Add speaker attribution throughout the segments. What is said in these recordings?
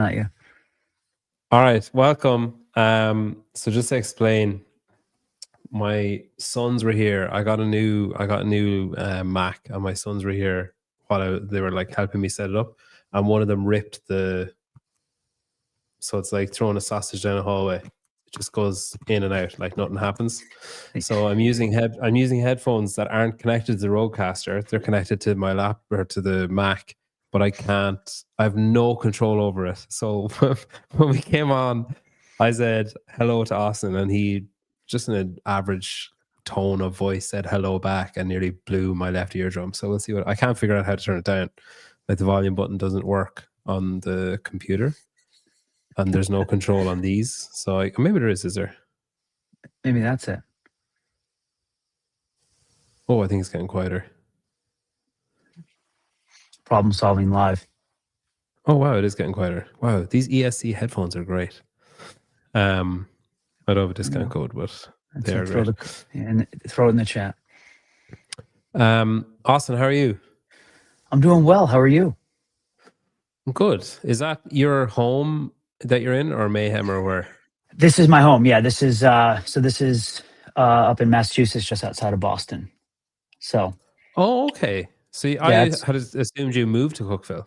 Speaker 1: Not you.
Speaker 2: All right, welcome. So just to explain, my sons were here. I got a new Mac, and my sons were here while they were like helping me set it up, and one of them ripped the. So it's like throwing a sausage down a hallway. It just goes in and out like nothing happens. So I'm using headphones that aren't connected to the Rodecaster. They're connected to my lap or to the Mac, but I have no control over it. So when we came on, I said hello to Austin, and he just in an average tone of voice said hello back and nearly blew my left eardrum. So we'll see what I can't figure out how to turn it down. Like the volume button doesn't work on the computer, and there's no control on these. So maybe there is there?
Speaker 1: Maybe that's it.
Speaker 2: Oh, I think it's getting quieter.
Speaker 1: Problem solving live.
Speaker 2: Oh wow, it is getting quieter. Wow, these ESC headphones are great. I don't have a discount code, but they are great.
Speaker 1: Throw it in the chat.
Speaker 2: Austin, how are you?
Speaker 1: I'm doing well. How are you?
Speaker 2: I'm good. Is that your home that you're in, or Mayhem, or where?
Speaker 1: This is my home. Yeah, this is up in Massachusetts, just outside of Boston. So.
Speaker 2: Oh, okay. See, I had assumed you moved to Cookville.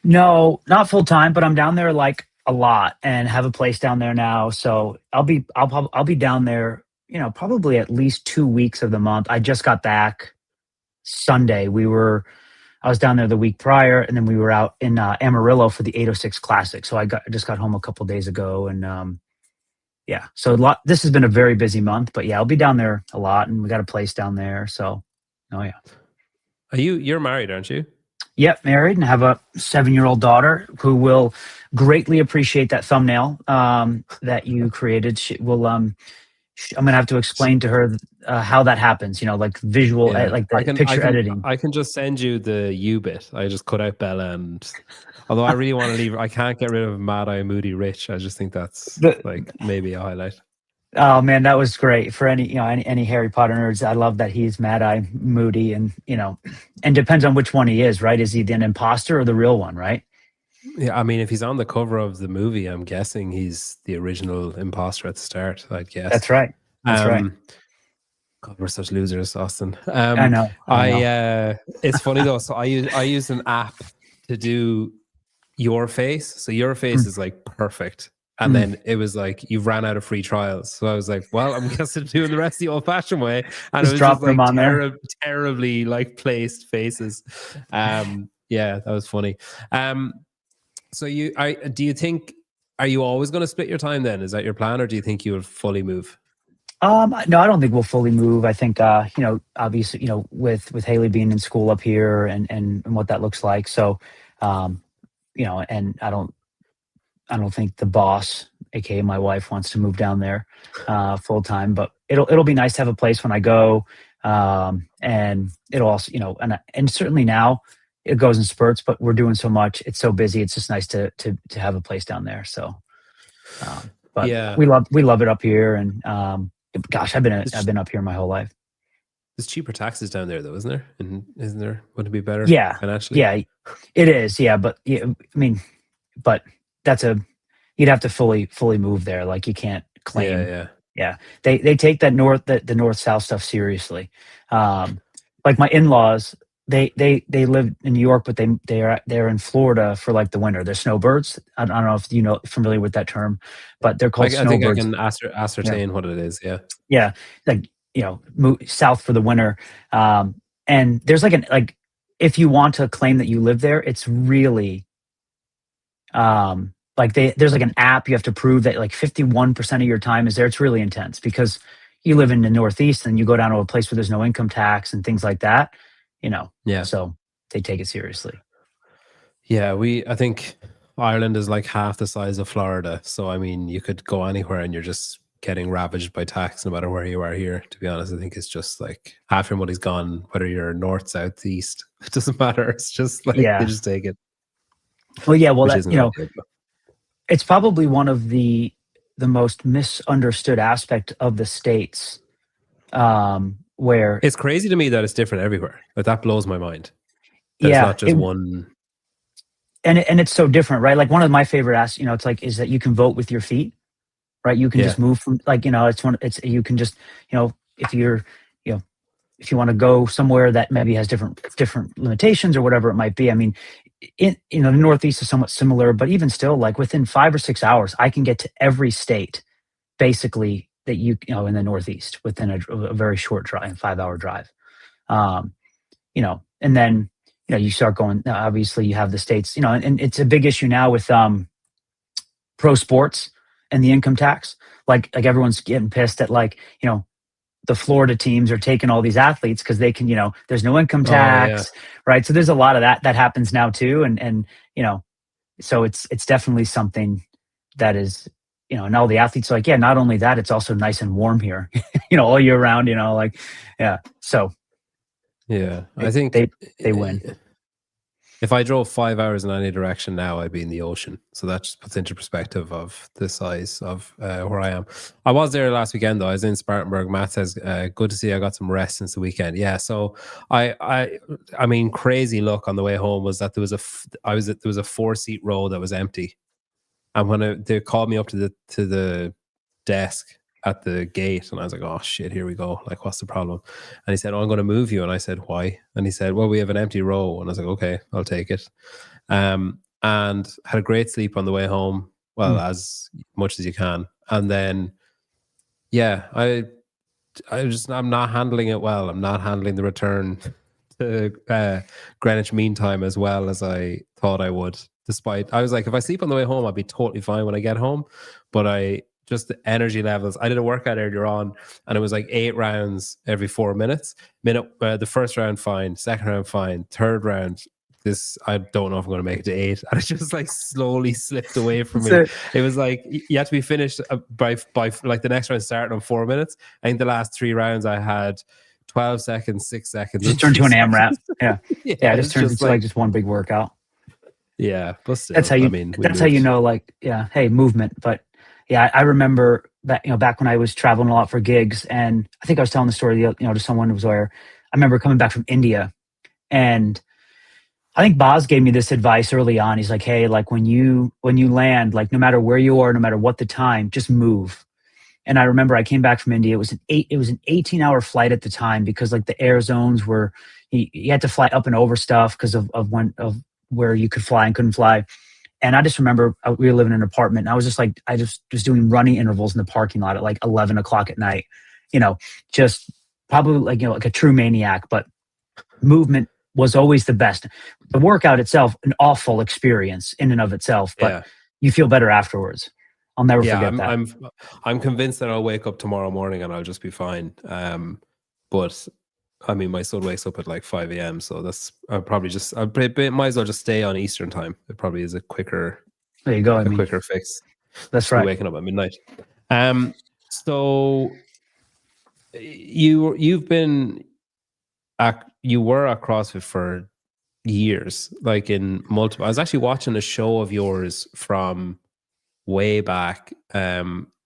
Speaker 1: No, not full time, but I'm down there like a lot and have a place down there now. So I'll be down there, probably at least 2 weeks of the month. I just got back Sunday. I was down there the week prior, and then we were out in Amarillo for the 806 Classic. So I just got home a couple days ago, and yeah. So this has been a very busy month, but yeah, I'll be down there a lot, and we got a place down there. So, oh yeah.
Speaker 2: You're married, aren't you?
Speaker 1: Yep, married, and have a 7-year-old daughter who will greatly appreciate that thumbnail that you created. She will. I'm going to have to explain to her how that happens. Like visual, like the picture editing.
Speaker 2: I can just send you the U bit. I just cut out Bella, and although I really want to leave, I can't get rid of Mad Eye Moody Rich. I just think that's like maybe a highlight.
Speaker 1: Oh man, that was great for any Harry Potter nerds. I love that he's Mad Eye Moody, and and depends on which one he is, right? Is he an imposter or the real one, right?
Speaker 2: Yeah, I mean, if he's on the cover of the movie, I'm guessing he's the original imposter at the start. I'd guess.
Speaker 1: That's right. That's right.
Speaker 2: God, we're such losers, Austin.
Speaker 1: I know.
Speaker 2: It's funny though. So I use an app to do your face. So your face is like perfect. And then it was like, you've ran out of free trials. So I was like, well, I'm guessing doing the rest the old fashioned way. And
Speaker 1: just
Speaker 2: it was
Speaker 1: drop
Speaker 2: just
Speaker 1: them
Speaker 2: like
Speaker 1: on there.
Speaker 2: Terribly like placed faces. Yeah, that was funny. So are you always going to split your time then? Is that your plan, or do you think you will fully move?
Speaker 1: No, I don't think we'll fully move. I think, obviously, with Haley being in school up here and what that looks like. So, and I don't think the boss, aka my wife, wants to move down there full time. But it'll be nice to have a place when I go, and it'll also, and certainly now it goes in spurts. But we're doing so much; it's so busy. It's just nice to have a place down there. So, but yeah, we love it up here, and gosh, I've been up here my whole life.
Speaker 2: There's cheaper taxes down there, though, isn't there? And isn't there? Wouldn't it be better?
Speaker 1: Yeah,
Speaker 2: financially.
Speaker 1: Yeah, it is. Yeah, but but you'd have to fully move there. Like you can't claim. Yeah. They take that the north south stuff seriously. Like my in-laws, they live in New York, but they're in Florida for like the winter. They're snowbirds. I don't know if familiar with that term, but they're called snowbirds.
Speaker 2: I think I can ascertain what it is. Yeah.
Speaker 1: Yeah. Like, move south for the winter. And there's like if you want to claim that you live there, it's really, there's like an app you have to prove that like 51% of your time is there. It's really intense because you live in the Northeast and you go down to a place where there's no income tax and things like that,
Speaker 2: Yeah.
Speaker 1: So they take it seriously.
Speaker 2: Yeah. I think Ireland is like half the size of Florida. So, I mean, you could go anywhere and you're just getting ravaged by tax no matter where you are here. To be honest, I think it's just like half your money's gone, whether you're north, south, east. It doesn't matter. It's just like you just take it.
Speaker 1: Well, yeah. Well, it's probably one of the most misunderstood aspect of the States, where
Speaker 2: it's crazy to me that it's different everywhere. Like that blows my mind. It's not just one.
Speaker 1: and it's so different, right? Like one of my favorite asks, it's like, is that you can vote with your feet, right? You can
Speaker 2: Yeah.
Speaker 1: just move from, like, you can just, if you're, you know, if you want to go somewhere that maybe has different limitations or whatever it might be. I mean, the Northeast is somewhat similar, but even still, like within 5 or 6 hours, I can get to every state basically that in the Northeast within a very short drive, 5 hour drive. Um, and then, you start going, obviously you have the states, and it's a big issue now with, pro sports and the income tax. Like everyone's getting pissed at, like, the Florida teams are taking all these athletes because they can, there's no income
Speaker 2: Oh yeah.
Speaker 1: tax, right? So there's a lot of that happens now too. And, so it's definitely something that is, and all the athletes are like, yeah, not only that, it's also nice and warm here, all year round, like, yeah. So
Speaker 2: Yeah. I
Speaker 1: they,
Speaker 2: think
Speaker 1: they, they win.
Speaker 2: if I drove 5 hours in any direction now, I'd be in the ocean. So that just puts into perspective of the size of where I am. I was there last weekend though. I was in Spartanburg. Matt says, "Good to see. I got some rest since the weekend." Yeah. So I mean, crazy luck on the way home was that there was a 4-seat row that was empty, and when they called me up to the desk at the gate, and I was like, "Oh shit, here we go. Like, what's the problem?" And he said, "Oh, I'm going to move you." And I said, "Why?" And he said, "Well, we have an empty row." And I was like, "Okay, I'll take it." And had a great sleep on the way home. Well, as much as you can. And then, yeah, I'm not handling it well. I'm not handling the return to Greenwich Mean Time as well as I thought I would. Despite, I was like, if I sleep on the way home, I'll be totally fine when I get home. But just the energy levels. I did a workout earlier on, and it was like 8 rounds every 4 minutes. The first round fine, second round fine, third round. I don't know if I'm going to make it to 8, and it just like slowly slipped away from me. It was like you had to be finished by like the next round starting on 4 minutes. I think the last 3 rounds I had 12 seconds, 6 seconds.
Speaker 1: Just turned to an AMRAP. Yeah.
Speaker 2: Yeah,
Speaker 1: It just turns into like just one big workout.
Speaker 2: Yeah, but still,
Speaker 1: That's how you. Know, like, yeah, hey, movement. But yeah, I remember that, back when I was traveling a lot for gigs, and I think I was telling the story, to someone who was where I remember coming back from India, and I think Boz gave me this advice early on. He's like, hey, like when you land, like no matter where you are, no matter what the time, just move. And I remember I came back from India. It was an 18-hour flight at the time, because like the air zones were, you had to fly up and over stuff because of where you could fly and couldn't fly. And I just remember we were living in an apartment, and I was just like, I just was doing running intervals in the parking lot at like 11 o'clock at night, just probably like, like a true maniac. But movement was always the best. The workout itself, an awful experience in and of itself, but you feel better afterwards. I'll never forget that.
Speaker 2: I'm convinced that I'll wake up tomorrow morning and I'll just be fine. But I mean, my son wakes up at like 5 a.m. So I might as well just stay on Eastern time. It probably is a quicker,
Speaker 1: there you go.
Speaker 2: Quicker fix.
Speaker 1: That's right.
Speaker 2: Waking up at midnight. So you were at CrossFit for years, like in multiple. I was actually watching a show of yours from way back.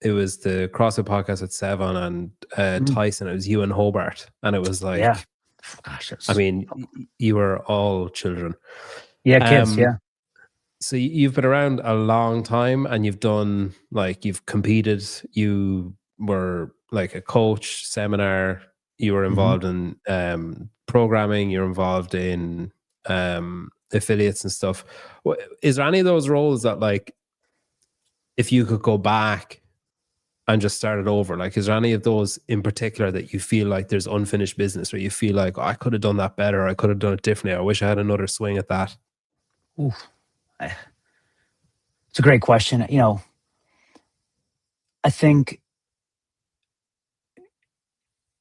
Speaker 2: It was the CrossFit podcast at Sevan and Tyson. It was you and Hobart, and it was like,
Speaker 1: yeah. Gosh,
Speaker 2: I mean, you were all children.
Speaker 1: Yeah, kids. Yeah.
Speaker 2: So you've been around a long time, and you've competed. You were like a coach, seminar. You were involved in programming. You're involved in affiliates and stuff. Is there any of those roles that, like, if you could go back and just start it over, like, is there any of those in particular that you feel like there's unfinished business, or you feel like, oh, I could have done that better, or I could have done it differently, I wish I had another swing at that?
Speaker 1: Oof. It's a great question. I think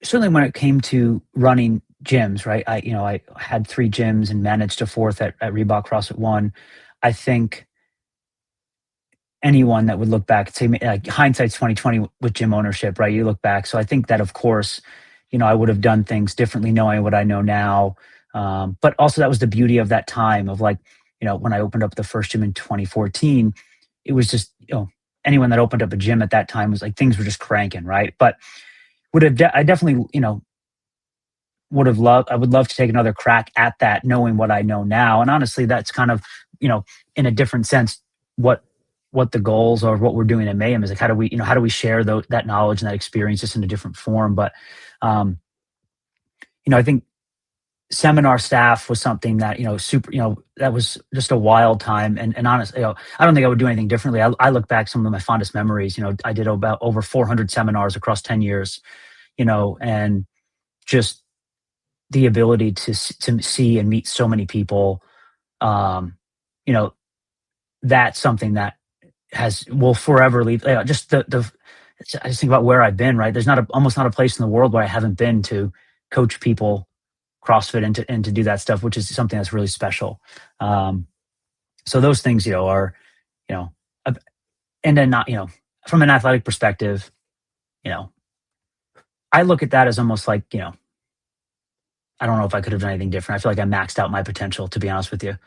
Speaker 1: certainly when it came to running gyms, right? I had 3 gyms and managed a 4th at Reebok CrossFit One. I think anyone that would look back and say, like, hindsight's 2020 with gym ownership, right? You look back. So I think that, of course, I would have done things differently knowing what I know now. But also that was the beauty of that time of, like, when I opened up the first gym in 2014, it was just, anyone that opened up a gym at that time was like, things were just cranking, right? But I definitely, I would love to take another crack at that, knowing what I know now. And honestly, that's kind of in a different sense, what the goals or what we're doing at Mayhem is, like, how do we share that knowledge and that experience just in a different form. But um, I think seminar staff was something that, super, that was just a wild time. And honestly, I don't think I would do anything differently. I look back, some of my fondest memories, I did about over 400 seminars across 10 years, and just the ability to see and meet so many people. um, you know, that's something that will forever leave. Just I just think about where I've been. Right, there's almost not a place in the world where I haven't been to coach people CrossFit and to do that stuff, which is something that's really special. So those things, are, you know, and then not, from an athletic perspective, you know, I look at that as almost like, I don't know if I could have done anything different. I feel like I maxed out my potential, to be honest with you.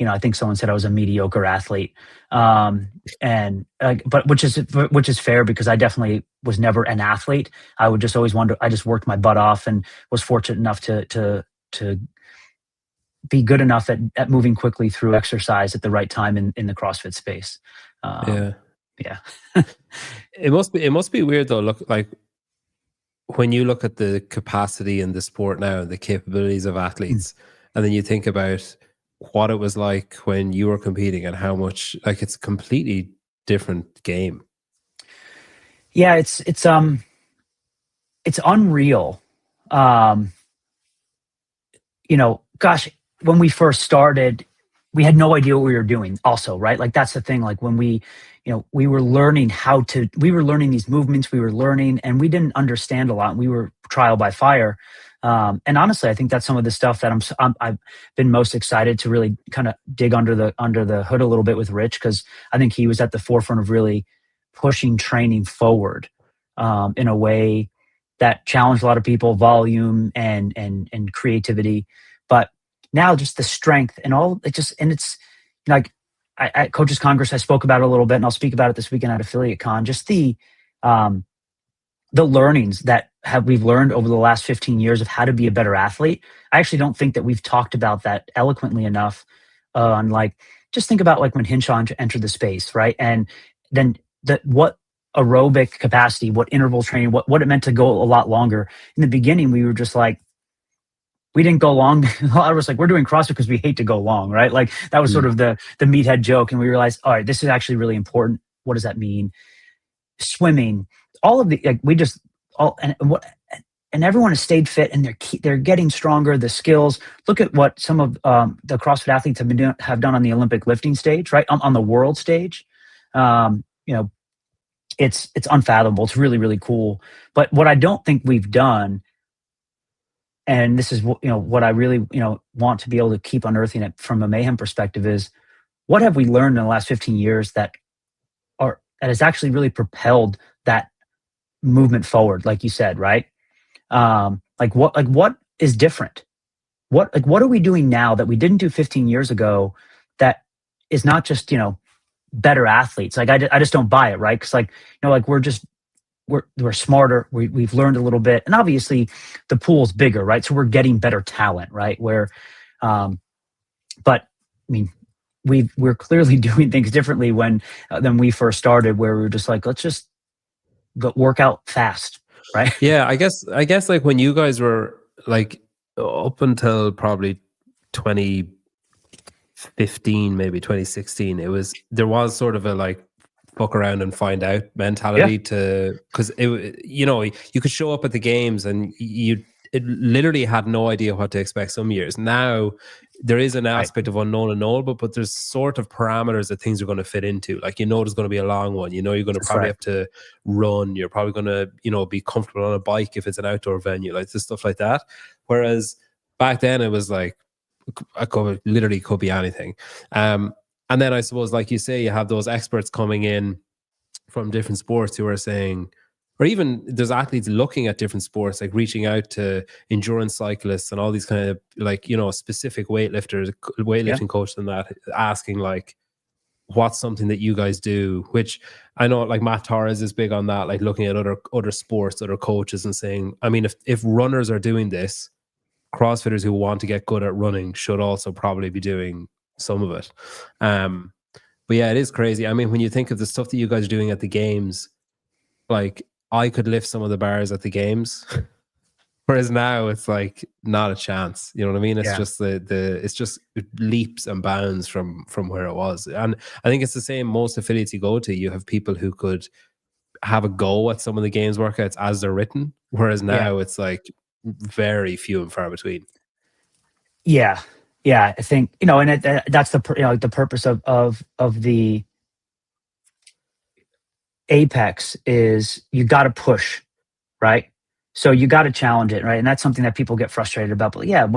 Speaker 1: I think someone said I was a mediocre athlete, and but which is fair, because I definitely was never an athlete. I would just always wonder. I just worked my butt off and was fortunate enough to be good enough at moving quickly through exercise at the right time in the CrossFit space.
Speaker 2: Yeah.
Speaker 1: Yeah.
Speaker 2: It must be weird though. Look, like when you look at the capacity in the sport now, the capabilities of athletes, and then you think about what it was like when you were competing and how much, like, it's a completely different game.
Speaker 1: Yeah, it's unreal. Um, Gosh, when we first started, we had no idea what we were doing also, right? Like, that's the thing. Like, when we were learning we were learning these movements, we were learning, and we didn't understand a lot. We were trial by fire. And honestly, I think that's some of the stuff that I've been most excited to really kind of dig under the hood a little bit with Rich, because I think he was at the forefront of really pushing training forward, in a way that challenged a lot of people, volume and creativity. But now, just the strength and all, it's like, at Coaches Congress, I spoke about it a little bit, and I'll speak about it this weekend at Affiliate Con. Just um, the learnings that we've learned over the last 15 years of how to be a better athlete. I actually don't think that we've talked about that eloquently enough. On, like, just think about, like, when Hinshaw entered the space, right? And then what aerobic capacity, what interval training, what it meant to go a lot longer. In the beginning, we were just like, we didn't go long. I was like, we're doing CrossFit because we hate to go long, right? Like, that was sort of the meathead joke. And we realized, all right, this is actually really important. What does that mean? Swimming, all of the, like, we just all and everyone has stayed fit, and they're getting stronger. The skills. Look at what some of the CrossFit athletes have done on the Olympic lifting stage, right? On the world stage. It's unfathomable. It's really, really cool. But what I don't think we've done, and this is what I really want to be able to keep unearthing it from a Mayhem perspective, is what have we learned in the last 15 years that has actually really propelled that movement forward, like you said, right? What is different? What are we doing now that we didn't do 15 years ago, that is not just better athletes? Like, I just don't buy it, right? Because, like, we're smarter. We've learned a little bit, and obviously the pool's bigger, right? So we're getting better talent, right? But I mean, we're clearly doing things differently than we first started, where we were just like, let's just go work out fast, right?
Speaker 2: Yeah, I guess like when you guys were like up until probably 2015, maybe 2016, there was sort of a like fuck around and find out mentality, because you could show up at the games and it literally had no idea what to expect some years. Now there is an aspect of unknown and all, but there's sort of parameters that things are going to fit into. Like, there's going to be a long one. You're going to probably have to run. You're probably going to, be comfortable on a bike if it's an outdoor venue, like this stuff like that. Whereas back then it was like, literally could be anything. And then I suppose, like you say, you have those experts coming in from different sports who are saying, or even there's athletes looking at different sports, like reaching out to endurance cyclists and all these kind of like, specific weightlifting coaches and that, asking like, what's something that you guys do? Which I know, like, Matt Torres is big on that, like looking at other sports, other coaches, and saying, I mean, if runners are doing this, CrossFitters who want to get good at running should also probably be doing some of it. But yeah, it is crazy. I mean, when you think of the stuff that you guys are doing at the games, like I could lift some of the bars at the games. Whereas now it's like not a chance. You know what I mean? It's
Speaker 1: Yeah.
Speaker 2: just it's just leaps and bounds from where it was. And I think it's the same most affiliates you go to. You have people who could have a go at some of the games workouts as they're written. Whereas
Speaker 1: Yeah.
Speaker 2: now it's like very few and far between.
Speaker 1: Yeah. Yeah. I think, and that's the purpose of the apex is you got to push, right? So you got to challenge it, right? And that's something that people get frustrated about. But yeah,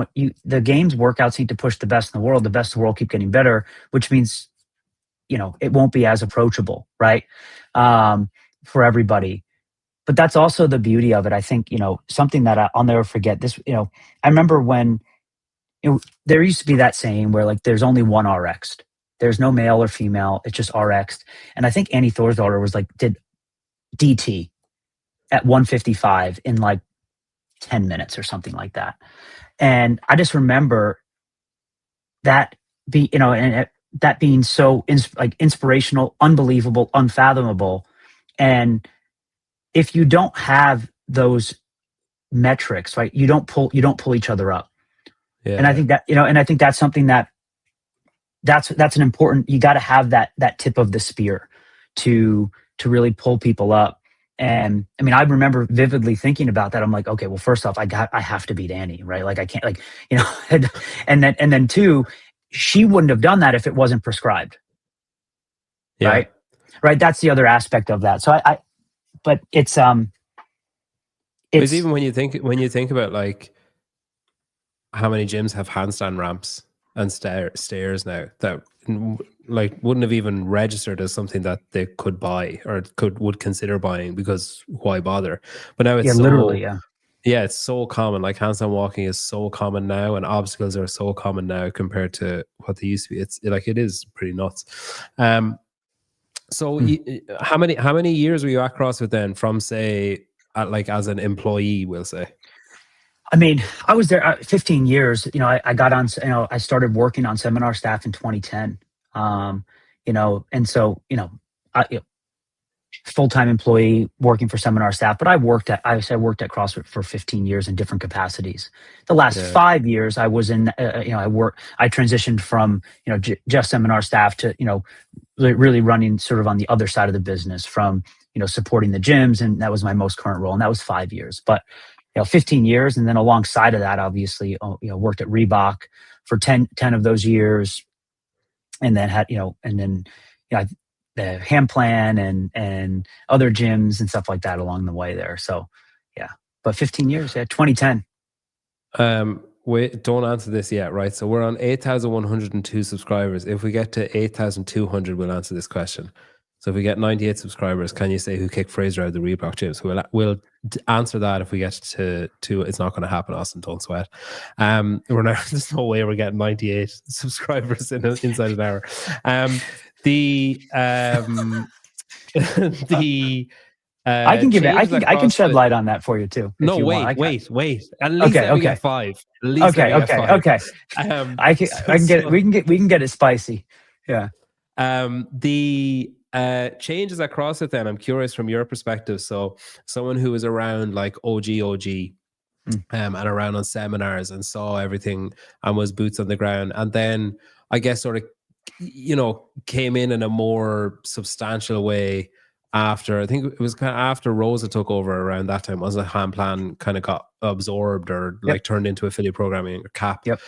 Speaker 1: the games workouts need to push the best in the world. The best in the world keep getting better, which means it won't be as approachable, right? For everybody. But that's also the beauty of it. I think something that I'll never forget. This, I remember when there used to be that saying where like there's only one RX. There's no male or female. It's just RX. And I think Annie Thor's daughter was like did DT at 155 in like 10 minutes or something like that. And I just remember that that being so inspirational, unbelievable, unfathomable. And if you don't have those metrics, right, you don't pull each other up.
Speaker 2: Yeah.
Speaker 1: And I think that's something that's an important, you got to have that tip of the spear to really pull people up. And I mean, I remember vividly thinking about that. I'm like, okay, well, first off, I have to beat Annie, right? Like I can't, like, and then two, she wouldn't have done that if it wasn't prescribed.
Speaker 2: Yeah.
Speaker 1: Right. Right. That's the other aspect of that. So but it's
Speaker 2: even when you think about like how many gyms have handstand ramps and stairs now that like wouldn't have even registered as something that they could buy or would consider buying, because why bother? But now it's
Speaker 1: literally,
Speaker 2: it's so common. Like handstand walking is so common now, and obstacles are so common now compared to what they used to be. It's like, it is pretty nuts. So how many years were you at CrossFit then, from say like as an employee, we'll say?
Speaker 1: I mean, I was there 15 years. I got on. I started working on seminar staff in 2010. And so I, full-time employee working for seminar staff, but I worked at CrossFit for 15 years in different capacities. The last 5 years I was in, I transitioned from, just seminar staff to, really running sort of on the other side of the business, from, supporting the gyms. And that was my most current role. And that was 5 years, but 15 years. And then alongside of that, obviously, worked at Reebok for 10 of those years. And then had, the Ham Plan and other gyms and stuff like that along the way there. So yeah, but 15 years, 2010.
Speaker 2: Wait, don't answer this yet, right? So we're on 8,102 subscribers. If we get to 8,200, we'll answer this question. So if we get 98 subscribers, can you say who kicked Fraser out of the Reebok gyms? So we'll answer that if we get to it's not going to happen, Austin, don't sweat. There's no way we're getting 98 subscribers inside an hour.
Speaker 1: I can give it. I can shed light on that for you too.
Speaker 2: No, wait. At least we get 5. At least
Speaker 1: okay. I can get it. We can get it spicy. Yeah.
Speaker 2: The changes at CrossFit then, I'm curious from your perspective. So someone who was around like OG, and around on seminars and saw everything and was boots on the ground, and then I guess sort of, came in a more substantial way after, I think it was kind of after Rosa took over around that time, was the Ham Plan kind of got absorbed or like turned into affiliate programming or CAP.
Speaker 1: Yep.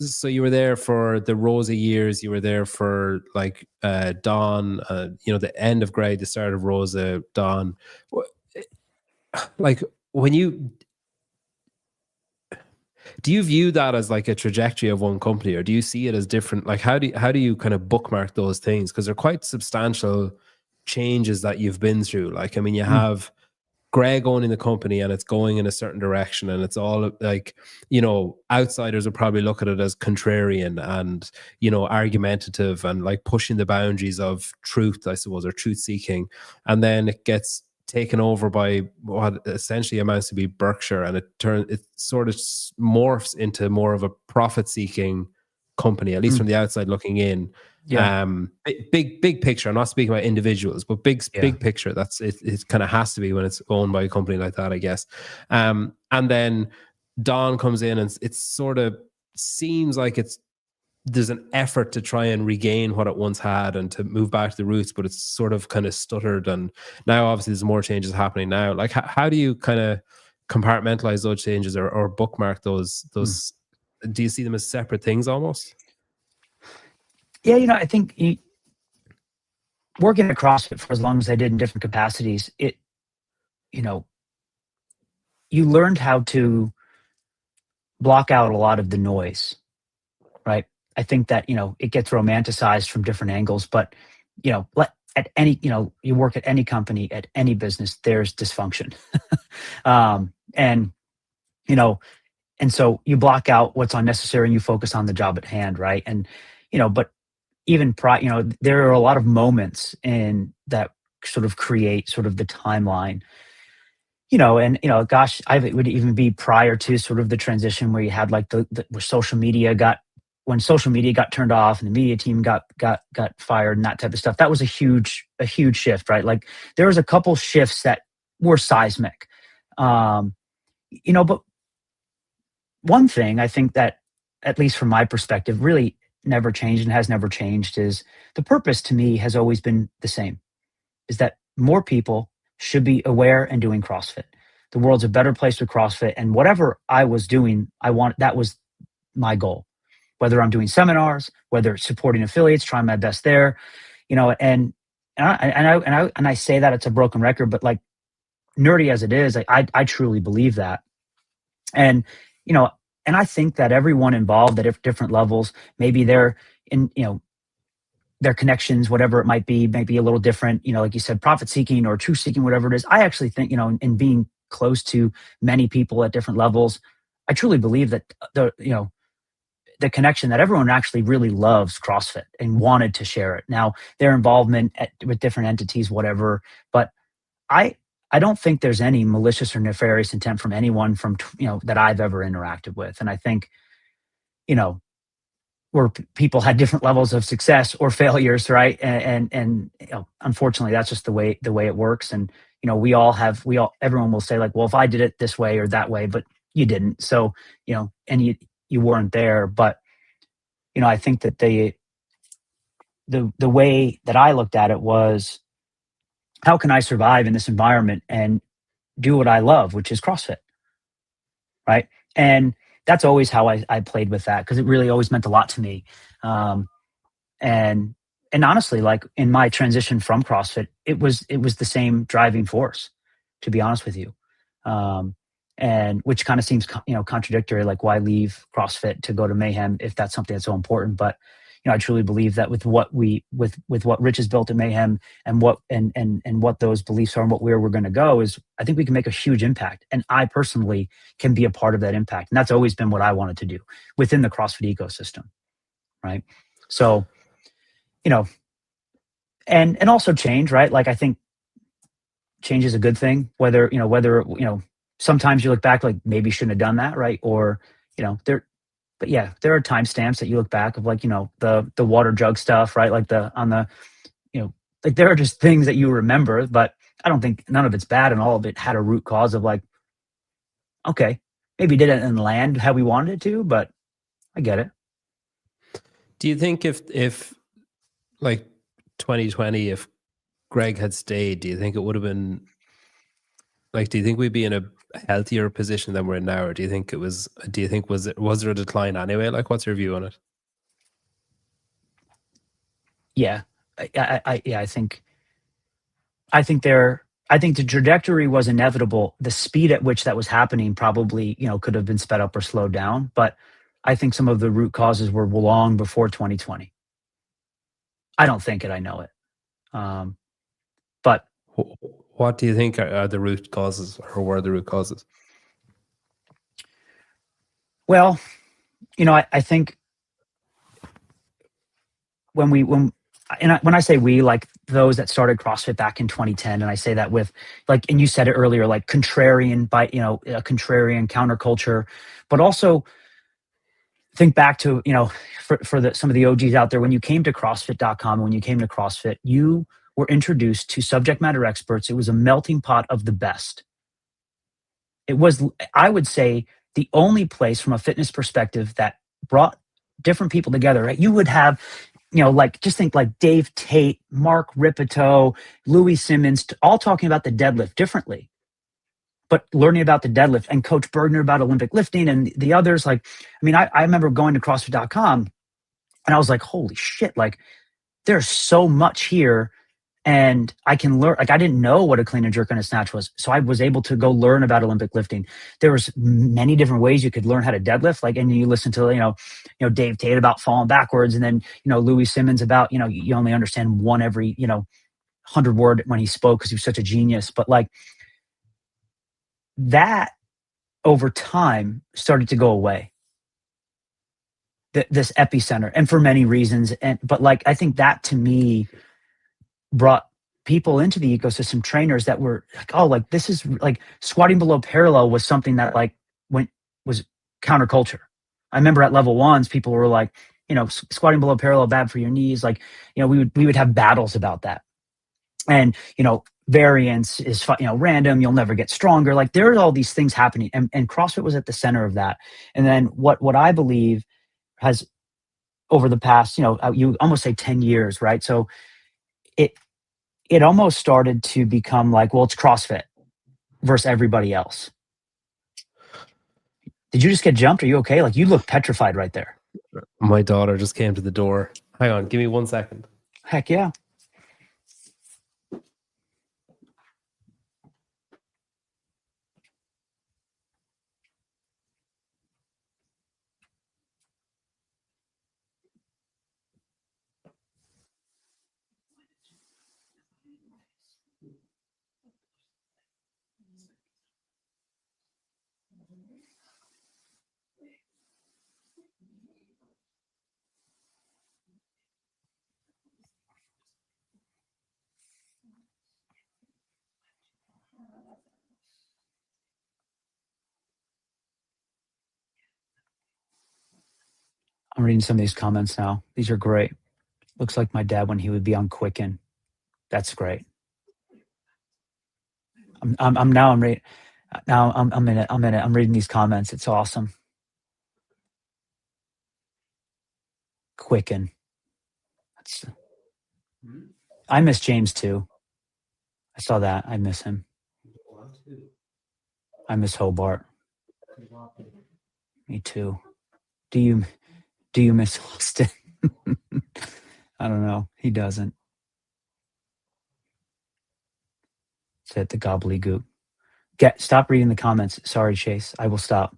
Speaker 2: So you were there for the Rosa years. You were there for like Dawn, the end of Greg, the start of Rosa, Dawn. Like, do you view that as like a trajectory of one company, or do you see it as different? Like, how do you kind of bookmark those things? Because they're quite substantial changes that you've been through. Like, I mean, you have Greg owning the company and it's going in a certain direction, and it's all like, outsiders will probably look at it as contrarian and, argumentative and like pushing the boundaries of truth, I suppose, or truth seeking. And then it gets taken over by what essentially amounts to be Berkshire, and it sort of morphs into more of a profit seeking company, at least
Speaker 1: Mm,
Speaker 2: from the outside looking in.
Speaker 1: yeah.
Speaker 2: Big picture. I'm not speaking about individuals, but
Speaker 1: Yeah.
Speaker 2: big picture. That's it. It kind of has to be when it's owned by a company like that, I guess. And then Don comes in, and it sort of seems like there's an effort to try and regain what it once had and to move back to the roots, but it's sort of kind of stuttered. And now obviously there's more changes happening now. Like how do you kind of compartmentalize those changes, or bookmark
Speaker 1: Mm.
Speaker 2: those? Do you see them as separate things almost?
Speaker 1: Yeah, I think working at CrossFit for as long as I did in different capacities, you know, you learned how to block out a lot of the noise, right? I think that, it gets romanticized from different angles, but, at any, you work at any company, at any business, there's dysfunction. And, you know, and so you block out what's unnecessary and you focus on the job at hand, right? And, but even there are a lot of moments in that sort of create sort of the timeline, and gosh, it would even be prior to sort of the transition where you had like where social media got when social media got turned off and the media team got fired and that type of stuff. That was a huge shift, right? Like there was a couple shifts that were seismic. Um, but one thing I think that, at least from my perspective, really never changed and has never changed is the purpose to me has always been the same, is that more people should be aware and doing CrossFit. The world's a better place with CrossFit. And whatever I was doing, that was my goal. Whether I'm doing seminars, whether supporting affiliates, trying my best there, and I say that it's a broken record, but like nerdy as it is, I truly believe that. And, you know, and I think that everyone involved at different levels, maybe they're in, their connections, whatever it might be a little different, like you said, profit seeking or truth seeking, whatever it is. I actually think, in being close to many people at different levels, I truly believe that the connection that everyone actually really loves CrossFit and wanted to share it. Now their involvement with different entities, whatever, but I, I don't think there's any malicious or nefarious intent from anyone that I've ever interacted with. And I think, you know, where people had different levels of success or failures, right? And unfortunately, that's just the way it works. And everyone will say like, well, if I did it this way or that way, but you didn't. So and you weren't there. But I think that the way that I looked at it was, how can I survive in this environment and do what I love, which is CrossFit, right? And that's always how I played with that, because it really always meant a lot to me. Um, and and honestly, like in my transition from CrossFit, it was the same driving force, to be honest with you. Um, and which kind of seems contradictory, like why leave CrossFit to go to Mayhem if that's something that's so important. But I truly believe that with what Rich has built at Mayhem, and what those beliefs are and where we're going to go, is I think we can make a huge impact. And I personally can be a part of that impact. And that's always been what I wanted to do within the CrossFit ecosystem. Right. So, you know, and also change, right? Like I think change is a good thing, whether sometimes you look back like maybe shouldn't have done that, right? Or, but yeah, there are timestamps that you look back of, like, the water jug stuff, right? Like like there are just things that you remember, but I don't think none of it's bad, and all of it had a root cause of like, okay, maybe didn't land how we wanted it to, but I get it.
Speaker 2: Do you think if like 2020, if Greg had stayed, do you think it would have been like, do you think we'd be in a healthier position than we're in now? Or do you think was there a decline anyway? Like, what's your view on it?
Speaker 1: Yeah. I think the trajectory was inevitable. The speed at which that was happening probably, could have been sped up or slowed down. But I think some of the root causes were long before 2020. I don't think it. I know it. But
Speaker 2: What do you think are the root causes, or were the root causes?
Speaker 1: well, I think when I say we, like those that started CrossFit back in 2010, and I say that with like, and you said it earlier, like contrarian, a contrarian counterculture, but also think back to, for some of the OGs out there, when you came to CrossFit.com, when you came to CrossFit, you were introduced to subject matter experts. It was a melting pot of the best. It was, I would say, the only place from a fitness perspective that brought different people together, right? You would have, like, just think like Dave Tate, Mark Ripito, Louis Simmons, all talking about the deadlift differently, but learning about the deadlift, and Coach Bergner about Olympic lifting, and the others. Like, I mean, I remember going to CrossFit.com and I was like, holy shit, like there's so much here. And I can learn, like, I didn't know what a clean and jerk and a snatch was. So I was able to go learn about Olympic lifting. There was many different ways you could learn how to deadlift. Like, and you listen to, Dave Tate about falling backwards. And then, Louis Simmons about, you only understand one every, 100 word when he spoke because he was such a genius. But like that over time started to go away. This epicenter, and for many reasons. But like, I think that to me brought people into the ecosystem, trainers that were like, oh, like this is like squatting below parallel was something that like was counterculture. I remember at level ones, people were like, squatting below parallel, bad for your knees. Like, we would have battles about that. And, variance is, random. You'll never get stronger. Like there's all these things happening. And CrossFit was at the center of that. And then what I believe has over the past, you almost say 10 years, right? So it almost started to become like, well, it's CrossFit versus everybody else. Did you just get jumped? Are you okay? Like, you look petrified right there.
Speaker 2: My daughter just came to the door. Hang on, give me 1 second.
Speaker 1: Heck yeah. I'm reading some of these comments now. These are great. Looks like my dad when he would be on Quicken. That's great. I'm reading. Now I'm in it. I'm reading these comments. It's awesome. Quicken. I miss James too. I saw that. I miss him. I miss Hobart. Me too. Do you miss Austin? I don't know. He doesn't. Said the gobbledygook. Stop reading the comments. Sorry, Chase. I will stop.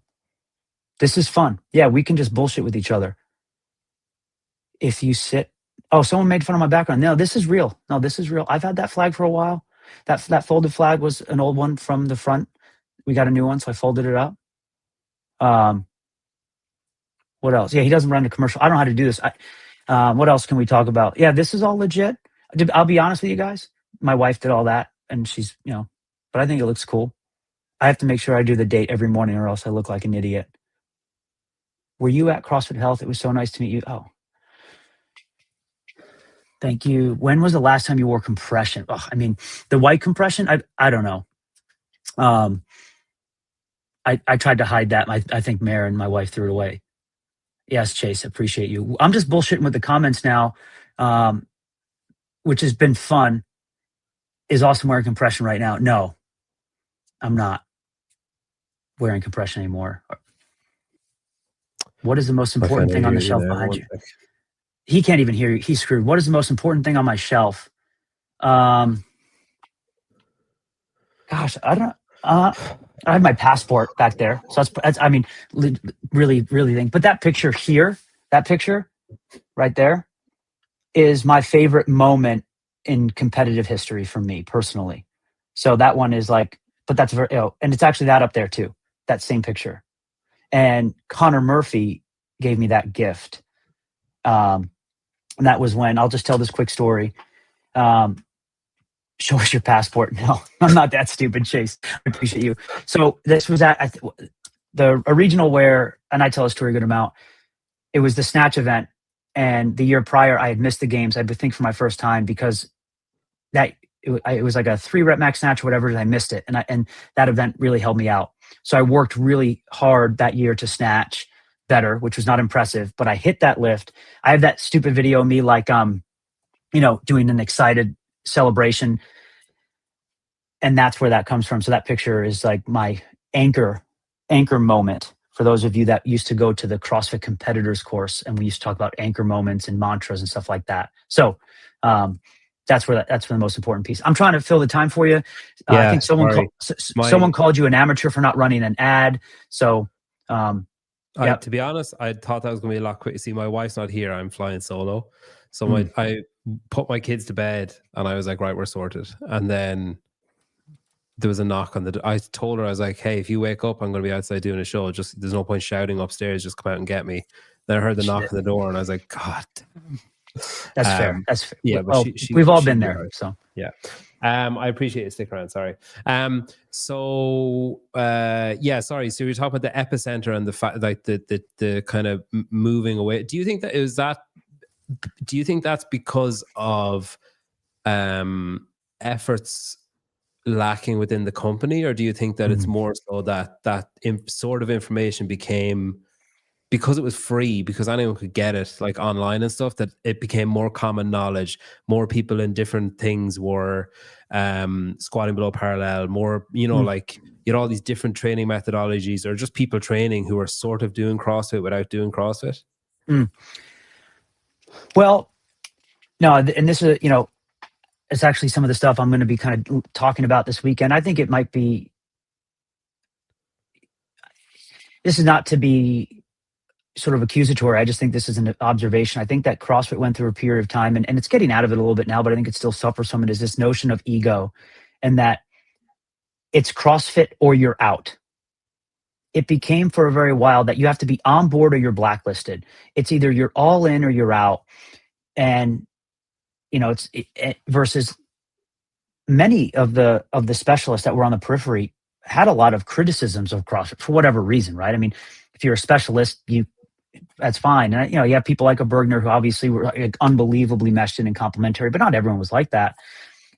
Speaker 1: This is fun. Yeah, we can just bullshit with each other. If you sit. Oh, someone made fun of my background. No, this is real. No, this is real. I've had that flag for a while. That folded flag was an old one from the front. We got a new one, so I folded it up. What else? Yeah, he doesn't run a commercial. I don't know how to do this. What else can we talk about? Yeah, this is all legit. I'll be honest with you guys. My wife did all that, and she's, but I think it looks cool. I have to make sure I do the date every morning or else I look like an idiot. Were you at CrossFit Health? It was so nice to meet you. Oh, thank you. When was the last time you wore compression? Oh, I mean, the white compression, I don't know. I tried to hide that. I think Mare and my wife threw it away. Yes, Chase, appreciate you. I'm just bullshitting with the comments now, which has been fun. Is Austin wearing compression right now? No, I'm not wearing compression anymore. What is the most important thing on the shelf behind you? He can't even hear you. He's screwed. What is the most important thing on my shelf? Gosh, I don't. I have my passport back there, so that's. I mean, really thing. But that picture here, that picture right there, is my favorite moment in competitive history for me personally. So that one is like, but that's very, and it's actually that up there too. That same picture, and Connor Murphy gave me that gift. And that was when, I'll just tell this quick story. Show us your passport. No, I'm not that stupid, Chase. I appreciate you. So this was at the regional where, and I tell a story a good amount. it was the snatch event, and the year prior I had missed the games, I think, for my first time, because that it was like a 3 rep max snatch or whatever, and I missed it, and that event really held me out. So I worked really hard that year to snatch better, which was not impressive, but I hit that lift. I have that stupid video of me, like, doing an excited celebration, and that's where that comes from. So that picture is like my anchor moment for those of you that used to go to the CrossFit competitors course, and we used to talk about anchor moments and mantras and stuff like that. So that's the most important piece. I'm trying to fill the time for you. I think someone called you an amateur for not running an ad. So
Speaker 2: to be honest, I thought that was going to be a lot quicker. See, my wife's not here. I'm flying solo. So I put my kids to bed, and I was like, right, we're sorted. And then there was a knock on the door. I told her, I was like, hey, if you wake up, I'm going to be outside doing a show. Just, there's no point shouting upstairs. Just come out and get me. Then I heard the knock on the door, and I was like, God damn.
Speaker 1: That's fair. That's fair.
Speaker 2: Yeah, but
Speaker 1: we've all been there. So
Speaker 2: yeah. I appreciate it. Stick around. Sorry. Sorry. So you're talking about the epicenter and the fact, like the kind of moving away. Do you think that do you think that's because of efforts lacking within the company, or do you think that it's more so that sort of information became, because it was free, because anyone could get it, like online and stuff, that it became more common knowledge, more people in different things were squatting below parallel, more, like you had all these different training methodologies, or just people training who are sort of doing CrossFit without doing CrossFit?
Speaker 1: Well, no, and this is, it's actually some of the stuff I'm going to be kind of talking about this weekend. I think it might be, this is not to be sort of accusatory. I just think this is an observation. I think that CrossFit went through a period of time, and it's getting out of it a little bit now, but I think it still suffers from it, is this notion of ego, and that it's CrossFit or you're out. It became for a very while that you have to be on board or you're blacklisted. It's either you're all in or you're out. And, versus many of the specialists that were on the periphery had a lot of criticisms of CrossFit for whatever reason, right? I mean, if you're a specialist, that's fine. And, you have people like a Bergner who obviously were like unbelievably meshed in and complementary, but not everyone was like that.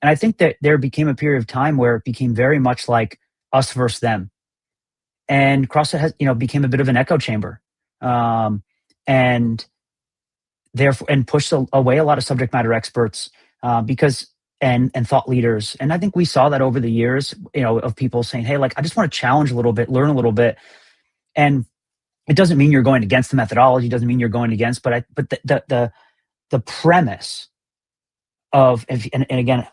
Speaker 1: And I think that there became a period of time where it became very much like us versus them. And CrossFit has, became a bit of an echo chamber, and therefore, and pushed away a lot of subject matter experts, because thought leaders. And I think we saw that over the years, of people saying, hey, like, I just want to challenge a little bit, learn a little bit. And it doesn't mean you're going against the methodology, doesn't mean you're going against, but the premise of, and again,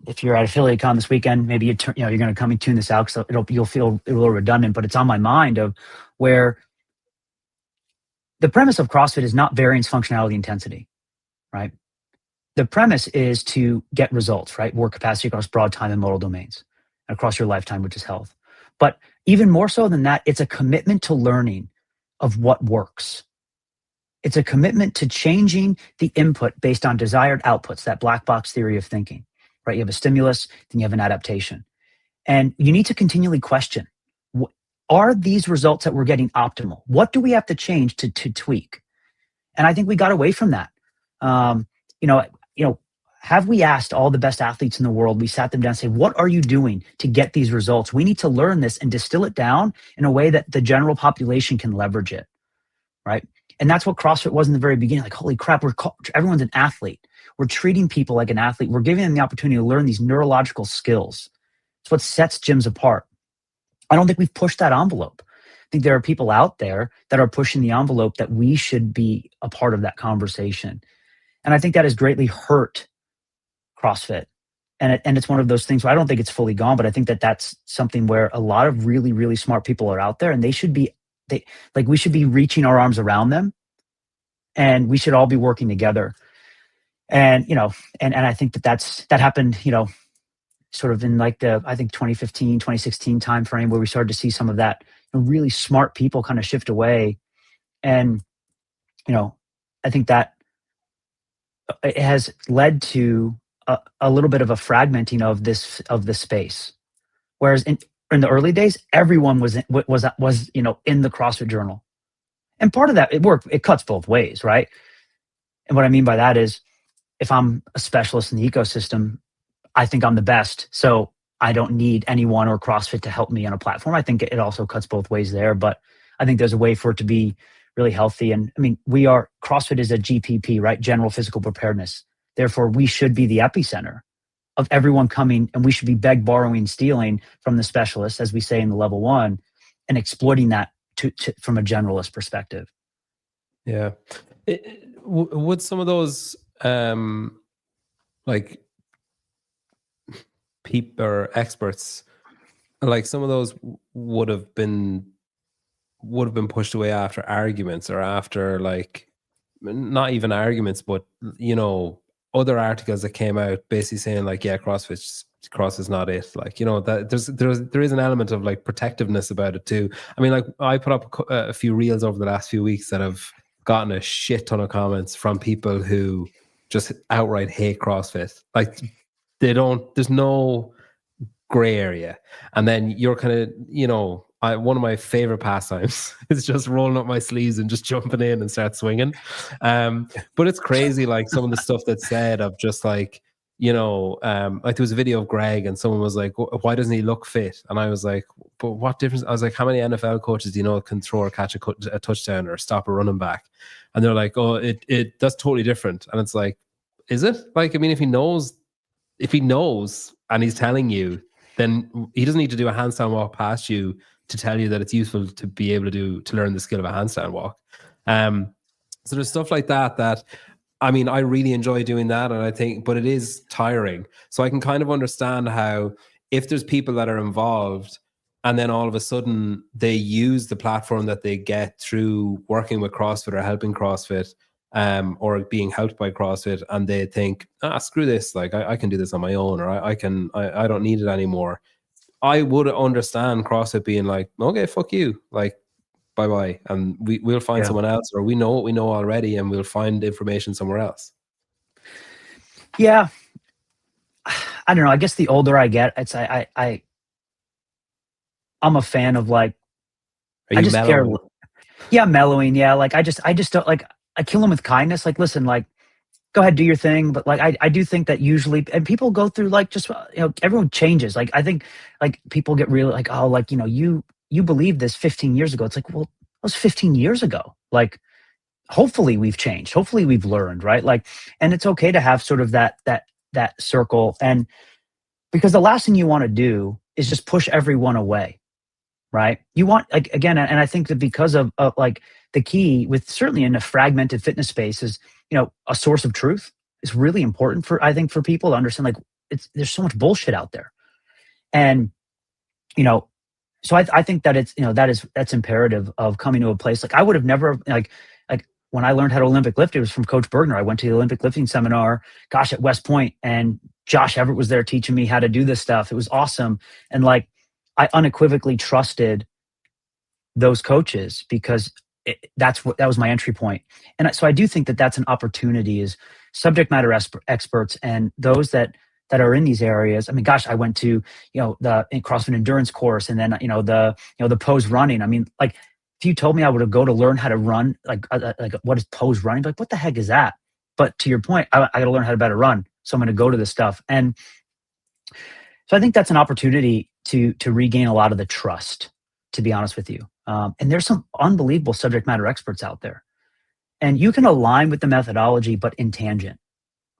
Speaker 1: if you're at AffiliateCon this weekend, maybe you're going to come and tune this out, because you'll feel a little redundant, but it's on my mind, of where the premise of CrossFit is not variance, functionality, intensity, right? The premise is to get results, right? Work capacity across broad time and modal domains across your lifetime, which is health. But even more so than that, it's a commitment to learning of what works. It's a commitment to changing the input based on desired outputs, that black box theory of thinking, right? You have a stimulus, then you have an adaptation. And you need to continually question, are these results that we're getting optimal? What do we have to change to tweak? And I think we got away from that. Have we asked all the best athletes in the world, we sat them down and said, what are you doing to get these results? We need to learn this and distill it down in a way that the general population can leverage it, right? And that's what CrossFit was in the very beginning. Like, holy crap, everyone's an athlete. We're treating people like an athlete. We're giving them the opportunity to learn these neurological skills. It's what sets gyms apart. I don't think we've pushed that envelope. I think there are people out there that are pushing the envelope that we should be a part of that conversation. And I think that has greatly hurt CrossFit. And it's one of those things where I don't think it's fully gone, but I think that that's something where a lot of really, really smart people are out there, and we should be reaching our arms around them, and we should all be working together. And, and I think that happened, sort of in like I think 2015, 2016 timeframe, where we started to see some of that really smart people kind of shift away. And, I think that it has led to a little bit of a fragmenting of the space. Whereas in the early days, everyone was in the CrossFit Journal. And part of that, it cuts both ways, right? And what I mean by that is, if I'm a specialist in the ecosystem, I think I'm the best. So I don't need anyone or CrossFit to help me on a platform. I think it also cuts both ways there, but I think there's a way for it to be really healthy. And I mean, CrossFit is a GPP, right? General physical preparedness. Therefore, we should be the epicenter of everyone coming, and we should be borrowing, stealing from the specialists, as we say in the level 1, and exploiting that from a generalist perspective.
Speaker 2: Yeah. Would some of those like people or experts, like some of those would have been pushed away after arguments, or after, like, not even arguments, but other articles that came out basically saying, like, yeah, cross is not it, like, that there is an element of, like, protectiveness about it too. I mean, like, I put up a few reels over the last few weeks that have gotten a shit ton of comments from people who just outright hate CrossFit. Like, there's no gray area. And then you're kind of, one of my favorite pastimes is just rolling up my sleeves and just jumping in and start swinging. But it's crazy, like, some of the stuff that's said, of just like, like, there was a video of Greg and someone was like, why doesn't he look fit? And I was like, but what difference? I was like, how many NFL coaches do you know can throw or catch a touchdown or stop a running back? And they're like, oh, that's totally different. And it's like, is it? Like, I mean, if he knows and he's telling you, then he doesn't need to do a handstand walk past you to tell you that it's useful to be able to learn the skill of a handstand walk. So there's stuff like that, I mean, I really enjoy doing that, and I think, but it is tiring. So I can kind of understand how, if there's people that are involved, and then all of a sudden they use the platform that they get through working with CrossFit or helping CrossFit, or being helped by CrossFit, and they think, screw this, like, I can do this on my own, or I don't need it anymore. I would understand CrossFit being like, okay, fuck you, like, bye-bye, and we'll find someone else, or we know what we know already, and we'll find information somewhere else.
Speaker 1: Yeah. I don't know. I guess the older I get, it's I'm a fan of, like,
Speaker 2: Are you mellowing?
Speaker 1: Yeah, mellowing. Yeah, like, I just don't, like, I kill them with kindness. Like, listen, like, go ahead, do your thing. But, like, I do think that usually, and people go through, like, just, everyone changes. Like, I think, like, people get really like, oh, like, you believed this 15 years ago. It's like, well, that was 15 years ago. Like, hopefully we've changed. Hopefully we've learned, right? Like, and it's okay to have sort of that circle. And because the last thing you want to do is just push everyone away, right? You want, like, again, and I think that because of like, the key with, certainly in a fragmented fitness space, is, a source of truth is really important for, I think, for people to understand, like, there's so much bullshit out there. And, so I think that it's, that's imperative of coming to a place. Like, I would have never, like when I learned how to Olympic lift, it was from Coach Bergner. I went to the Olympic lifting seminar, gosh, at West Point, and Josh Everett was there teaching me how to do this stuff. It was awesome. And, like, I unequivocally trusted those coaches, because that was my entry point. And so I do think that that's an opportunity, is subject matter experts and those that are in these areas. I mean, gosh, I went to, the CrossFit endurance course, and then, the pose running. I mean, like, if you told me I would go to learn how to run, like what is pose running? Like, what the heck is that? But to your point, I got to learn how to better run. So I'm going to go to this stuff. And so I think that's an opportunity to regain a lot of the trust, to be honest with you. And there's some unbelievable subject matter experts out there, and you can align with the methodology, but in tangent,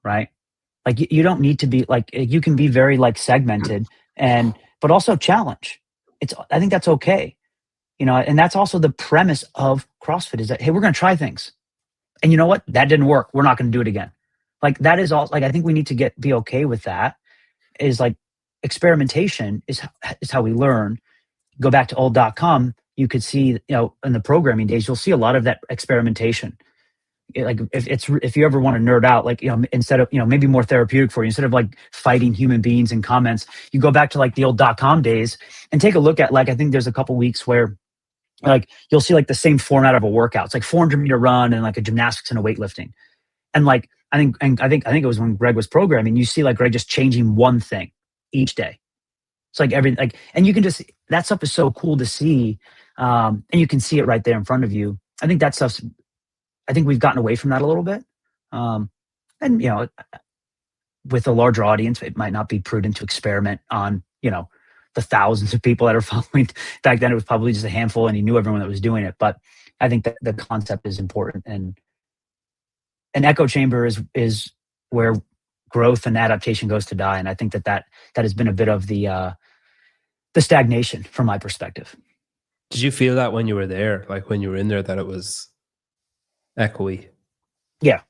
Speaker 1: right? Like, you don't need to be, like, you can be very, like, segmented, but also challenge. I think that's okay. And that's also the premise of CrossFit, is that, hey, we're going to try things. And you know what? That didn't work. We're not going to do it again. Like, that is all, like, I think we need to be okay with that. Is like, experimentation is how we learn. Go back to old.com, you could see, in the programming days, you'll see a lot of that experimentation. Like, if you ever want to nerd out, like, instead of, maybe more therapeutic for you, instead of, like, fighting human beings in comments, you go back to, like, the old.com days and take a look at, like, I think there's a couple weeks where, like, you'll see, like, the same format of a workout. It's like 400-meter run and, like, a gymnastics and a weightlifting. And, like, I think it was when Greg was programming, you see, like, Greg just changing one thing each day. It's like and you can just, that stuff is so cool to see. And you can see it right there in front of you. I think that stuff's. I think we've gotten away from that a little bit. And with a larger audience, it might not be prudent to experiment on the thousands of people that are following. Back then, it was probably just a handful, and you knew everyone that was doing it. But I think that the concept is important, and an echo chamber is where growth and adaptation goes to die. And I think that has been a bit of the stagnation from my perspective.
Speaker 2: Did you feel that when you were there, like when you were in there, that it was echoey?
Speaker 1: Yeah.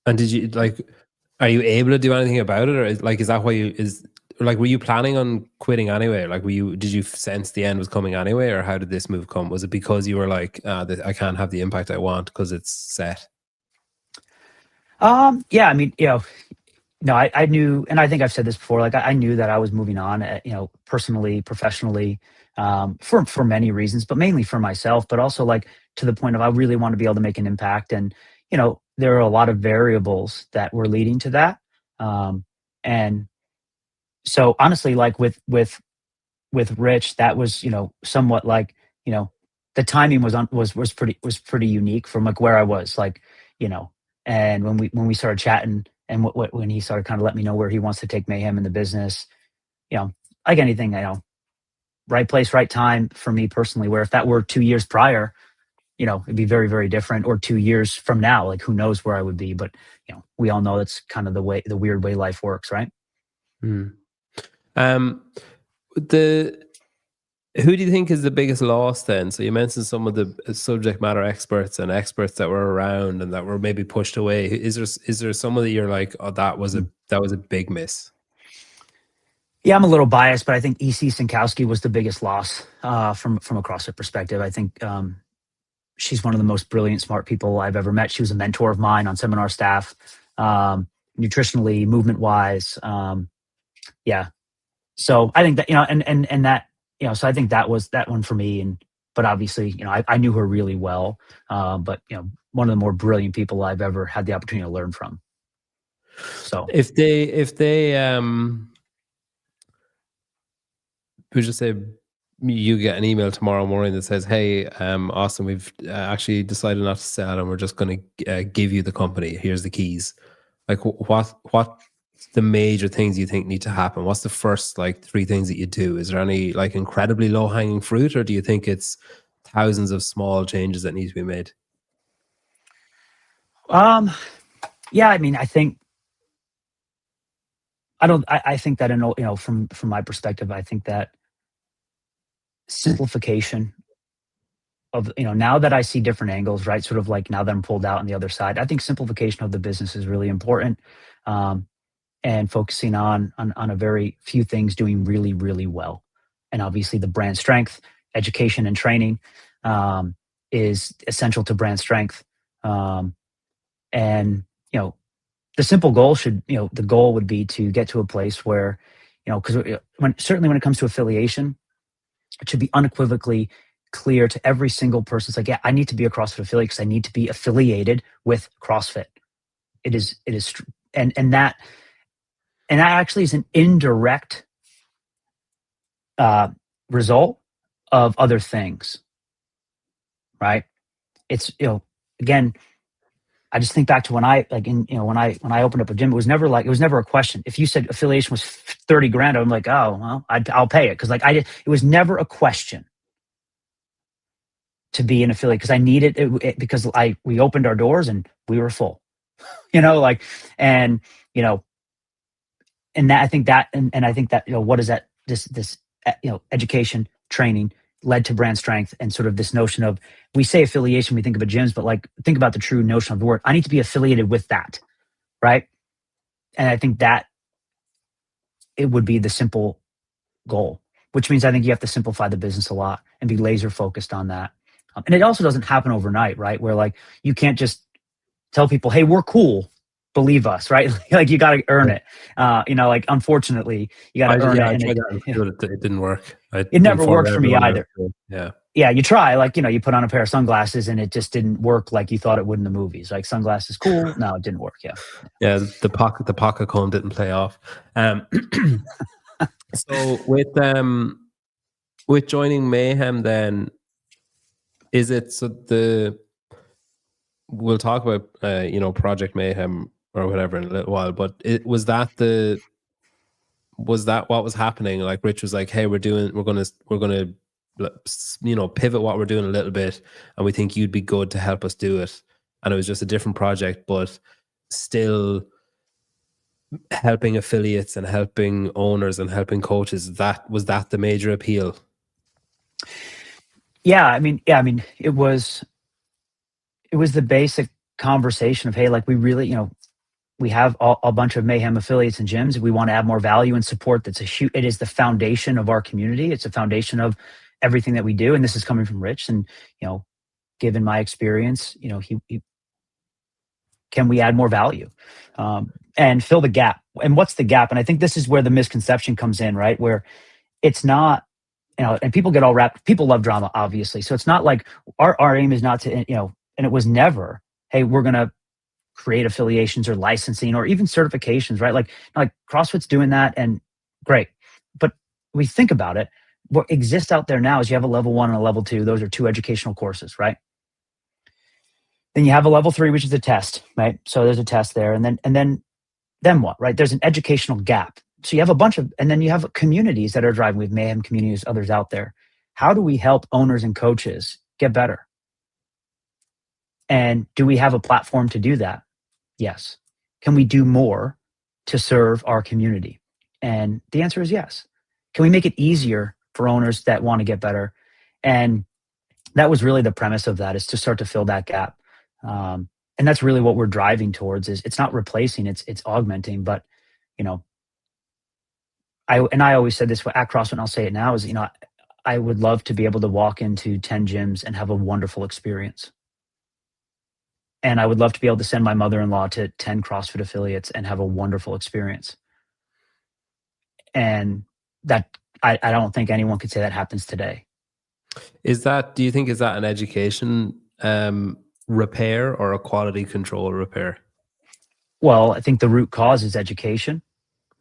Speaker 2: And did you are you able to do anything about it, or is that why were you planning on quitting anyway? Like, did you sense the end was coming anyway, or how did this move come? Was it because you were like, I can't have the impact I want because it's set?
Speaker 1: Yeah, I mean, no, I knew, and I think I've said this before, like I knew that I was moving on, personally, professionally, for many reasons, but mainly for myself, but also like to the point of I really want to be able to make an impact. And, there are a lot of variables that were leading to that. And so honestly, like with Rich, that was, somewhat like, the timing was pretty unique from like where I was, like, and when we started chatting, and when he started kind of let me know where he wants to take Mayhem in the business, like anything, right place, right time for me personally, where if that were 2 years prior, it'd be very, very different, or 2 years from now, like who knows where I would be. But, we all know that's kind of the weird way life works, right?
Speaker 2: Mm. Who do you think is the biggest loss then? So you mentioned some of the subject matter experts and experts that were around and that were maybe pushed away. Is there someone that you're like, oh, that was a big miss?
Speaker 1: Yeah, I'm a little biased, but I think EC Sinkowski was the biggest loss from a CrossFit perspective. I think she's one of the most brilliant, smart people I've ever met. She was a mentor of mine on seminar staff, nutritionally, movement wise. Yeah. So I think that, and that, so I think that was that one for me. But obviously, I knew her really well. But, one of the more brilliant people I've ever had the opportunity to learn from. So
Speaker 2: if they we just say you get an email tomorrow morning that says, hey, Austin, we've actually decided not to sell and we're just going to give you the company. Here's the keys. Like what the major things you think need to happen? What's the first like 3 things that you do? Is there any like incredibly low hanging fruit, or do you think it's thousands of small changes that need to be made?
Speaker 1: Yeah, I mean, I think that from my perspective, I think that simplification of, now that I see different angles, right? Sort of like now that I'm pulled out on the other side, I think simplification of the business is really important. And focusing on a very few things doing really, really well. And obviously the brand strength, education and training is essential to brand strength. And, the simple goal the goal would be to get to a place where, because certainly when it comes to affiliation, it should be unequivocally clear to every single person. It's like, yeah, I need to be a CrossFit affiliate because I need to be affiliated with CrossFit. It is, and that actually is an indirect result of other things, right? It's, again, I just think back to when I when I opened up a gym, it was never a question. If you said affiliation was 30 grand, I'm like, oh, well, I'll pay it. Cause like it was never a question to be an affiliate, because I needed it because we opened our doors and we were full, and that I think that, and I think that, what is that, this education, training led to brand strength, and sort of this notion of, we say affiliation, we think about gyms, but like think about the true notion of the word. I need to be affiliated with that, right? And I think that it would be the simple goal, which means I think you have to simplify the business a lot and be laser focused on that. And it also doesn't happen overnight, right? Where like you can't just tell people, hey, we're cool, believe us, right? Like you got to earn it. Like unfortunately, you got to earn it.
Speaker 2: I
Speaker 1: And
Speaker 2: tried that. It didn't work.
Speaker 1: It never worked for me either.
Speaker 2: Yeah.
Speaker 1: Yeah, you try, like, you put on a pair of sunglasses and it just didn't work like you thought it would in the movies. Like sunglasses, cool. No, it didn't work. Yeah.
Speaker 2: Yeah. The pocket cone didn't play off. So with joining Mayhem, then Is it so the we'll talk about Project Mayhem or whatever in a little while, but was that what was happening? Like Rich was like, hey, we're gonna pivot what we're doing a little bit, and we think you'd be good to help us do it. And it was just a different project, but still helping affiliates and helping owners and helping coaches. That the major appeal?
Speaker 1: Yeah, it was the basic conversation of, hey, like, we really, we have a bunch of Mayhem affiliates and gyms. We want to add more value and support. It is the foundation of our community. It's a foundation of everything that we do. And this is coming from Rich. And, given my experience, he can we add more value, and fill the gap? And what's the gap? And I think this is where the misconception comes in, right? Where it's not, and people get all wrapped. People love drama, obviously. So it's not like our aim is not to, and it was never, hey, we're going to create affiliations or licensing or even certifications, right? Like CrossFit's doing that, and great. But we think about it, what exists out there now is you have a level 1 and a level 2. Those are 2 educational courses, right? Then you have a level 3, which is a test, right? So there's a test there. And then what, right? There's an educational gap. So you have a bunch of, and then you have communities that are driving. We have Mayhem communities, others out there. How do we help owners and coaches get better? And do we have a platform to do that? Yes. Can we do more to serve our community? And the answer is yes. Can we make it easier for owners that want to get better? And that was really the premise of that, is to start to fill that gap. And that's really what we're driving towards. Is it's not replacing, it's augmenting. But, I always said this at CrossFit, and I'll say it now, is, I would love to be able to walk into 10 gyms and have a wonderful experience. And I would love to be able to send my mother-in-law to 10 CrossFit affiliates and have a wonderful experience. And that, I don't think anyone could say that happens today.
Speaker 2: Do you think, is that an education repair or a quality control repair?
Speaker 1: Well, I think the root cause is education,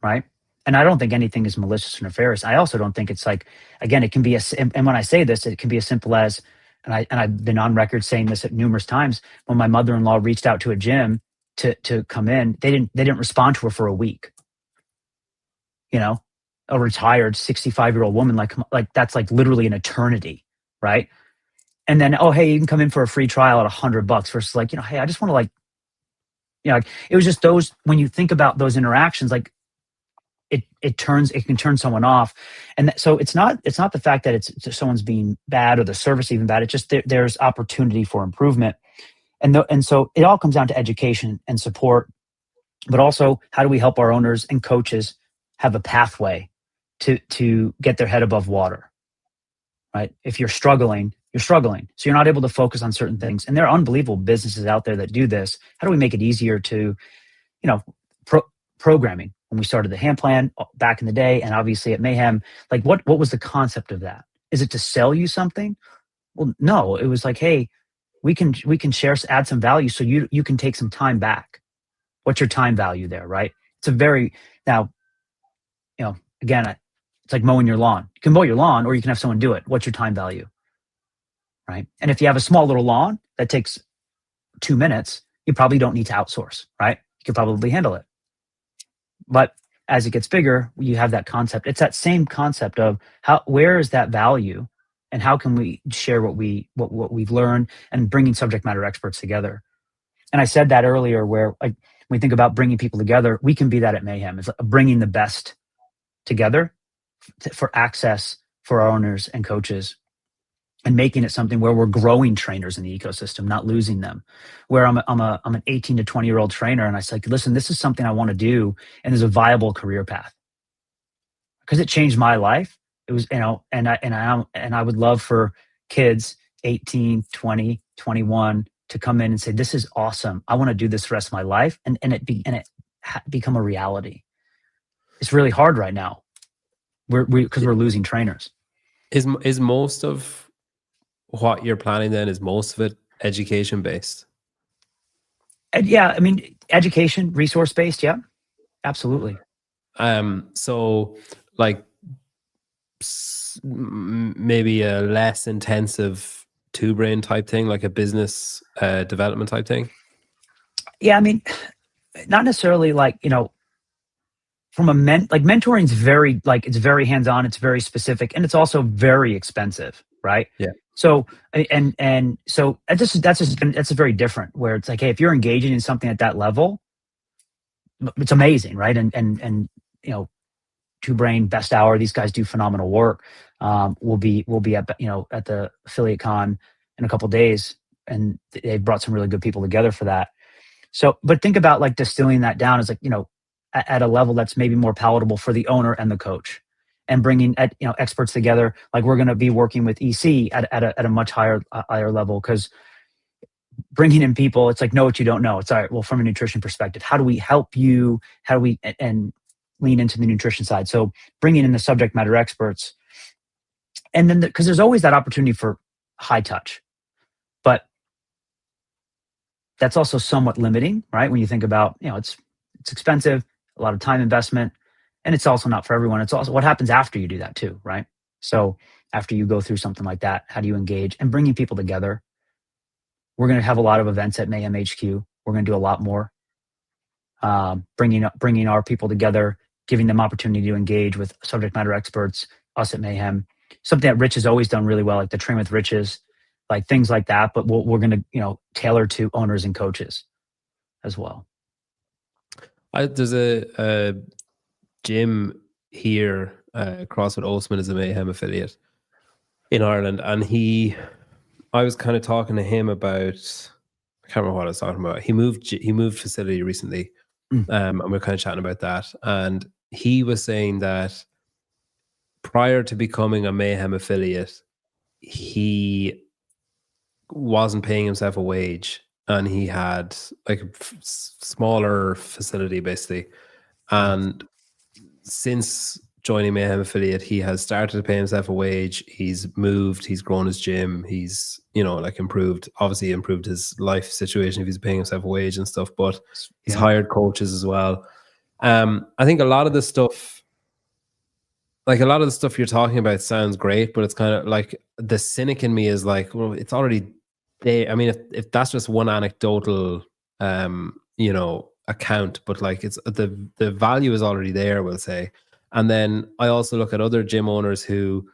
Speaker 1: right? And I don't think anything is malicious or nefarious. I also don't think it's like, again, it can be and when I say this, it can be as simple as, and I've been on record saying this at numerous times, when my mother-in-law reached out to a gym to come in, they didn't respond to her for a week. A retired 65-year-old woman, like that's like literally an eternity, right? And then, oh, hey, you can come in for a free trial at $100 versus like, hey, I just want to it was just those, when you think about those interactions, like it can turn someone off. And so it's not the fact that it's someone's being bad or the service even bad. It's just there's opportunity for improvement. And so it all comes down to education and support, but also how do we help our owners and coaches have a pathway to get their head above water, right? If you're struggling, you're struggling. So you're not able to focus on certain things. And there are unbelievable businesses out there that do this. How do we make it easier to, programming? When we started the hand plan back in the day, and obviously at Mayhem, like what was the concept of that? Is it to sell you something? Well, no, it was like, hey, we can share, add some value so you can take some time back. What's your time value there, right? It's a very, now, again, it's like mowing your lawn. You can mow your lawn or you can have someone do it. What's your time value? Right? And if you have a small little lawn that takes 2 minutes, you probably don't need to outsource, right? You could probably handle it. But as it gets bigger, you have that concept. It's that same concept of where is that value, and how can we share what we've learned, and bringing subject matter experts together. And I said that earlier, where like when we think about bringing people together, we can be that at Mayhem. It's like bringing the best together for access for our owners and coaches, and making it something where we're growing trainers in the ecosystem, not losing them. Where I'm an 18 to 20-year-old trainer, and I say, listen, this is something I want to do, and there's a viable career path. Because it changed my life. It was, and I would love for kids 18, 20, 21 to come in and say, this is awesome. I want to do this the rest of my life, and it become a reality. It's really hard right now. Because we're losing trainers.
Speaker 2: Is most of what you're planning then, is most of it education based?
Speaker 1: Yeah, education, resource based. Yeah, absolutely.
Speaker 2: So like maybe a less intensive two brain type thing, like a business development type thing?
Speaker 1: Yeah, I mean, not necessarily like, from like mentoring's very, like, it's very hands-on, it's very specific, and it's also very expensive, right?
Speaker 2: Yeah.
Speaker 1: So and so that's very different, where it's like, hey, if you're engaging in something at that level, it's amazing, right? And you know, Two Brain, Best Hour, these guys do phenomenal work. We'll be at at the affiliate con in a couple days, and they've brought some really good people together for that. So, but think about like distilling that down as like, at a level that's maybe more palatable for the owner and the coach, and bringing experts together. Like we're going to be working with EC at a much higher level, because bringing in people, it's like, know what you don't know. It's all right. Well, from a nutrition perspective, how do we help you? How do we and lean into the nutrition side? So bringing in the subject matter experts, and then because there's always that opportunity for high touch, but that's also somewhat limiting, right? When you think about, it's expensive, a lot of time investment, and it's also not for everyone. It's also what happens after you do that too, right? So after you go through something like that, how do you engage and bringing people together? We're going to have a lot of events at Mayhem HQ. We're going to do a lot more, bringing our people together, giving them opportunity to engage with subject matter experts, us at Mayhem. Something that Rich has always done really well, like the Train with Riches, like things like that. But we're going to tailor to owners and coaches as well.
Speaker 2: There's a gym here, CrossFit Osman is a Mayhem affiliate in Ireland, and I was kind of talking to him about, I can't remember what I was talking about. He moved facility recently, and we we're kind of chatting about that. And he was saying that prior to becoming a Mayhem affiliate, he wasn't paying himself a wage, and he had like a smaller facility basically. And since joining Mayhem affiliate, he has started to pay himself a wage. He's moved, he's grown his gym, he's obviously improved his life situation if he's paying himself a wage and stuff, but he's hired coaches as well. I think a lot of the stuff you're talking about sounds great, but it's kind of like the cynic in me is like, well, it's already there. I mean, if that's just one anecdotal account, but like it's the value is already there, we'll say. And then I also look at other gym owners who,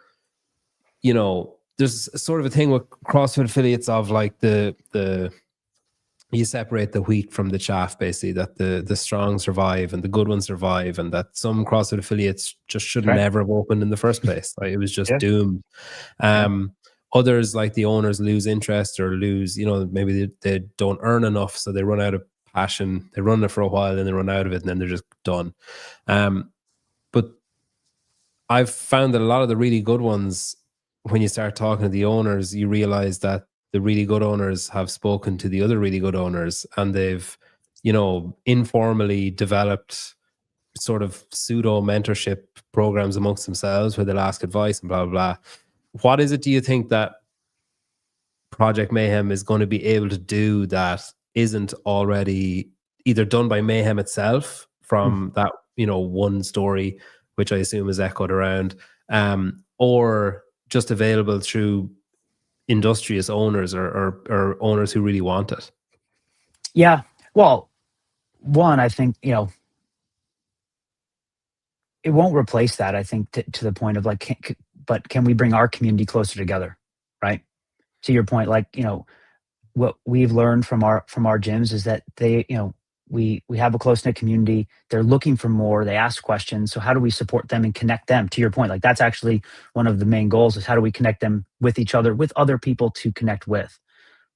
Speaker 2: there's sort of a thing with CrossFit affiliates of like the you separate the wheat from the chaff, basically, that the strong survive and the good ones survive, and that some CrossFit affiliates just should never have opened in the first place. Like it was just doomed. Others, like the owners, lose interest or lose, maybe they don't earn enough, so they run out of passion. They run it for a while, and they run out of it, and then they're just done. But I've found that a lot of the really good ones, when you start talking to the owners, you realize that the really good owners have spoken to the other really good owners, and they've, informally developed sort of pseudo mentorship programs amongst themselves where they'll ask advice and blah, blah, blah. What is it, do you think, that Project Mayhem is going to be able to do that isn't already either done by Mayhem itself from that, one story, which I assume is echoed around, or just available through industrious owners or owners who really want it?
Speaker 1: Yeah. Well, one, I think, it won't replace that, I think, to the point of like, but can we bring our community closer together? Right. To your point, like, what we've learned from our gyms is that they, we have a close-knit community. They're looking for more. They ask questions. So how do we support them and connect them? To your point, like that's actually one of the main goals, is how do we connect them with each other, with other people to connect with,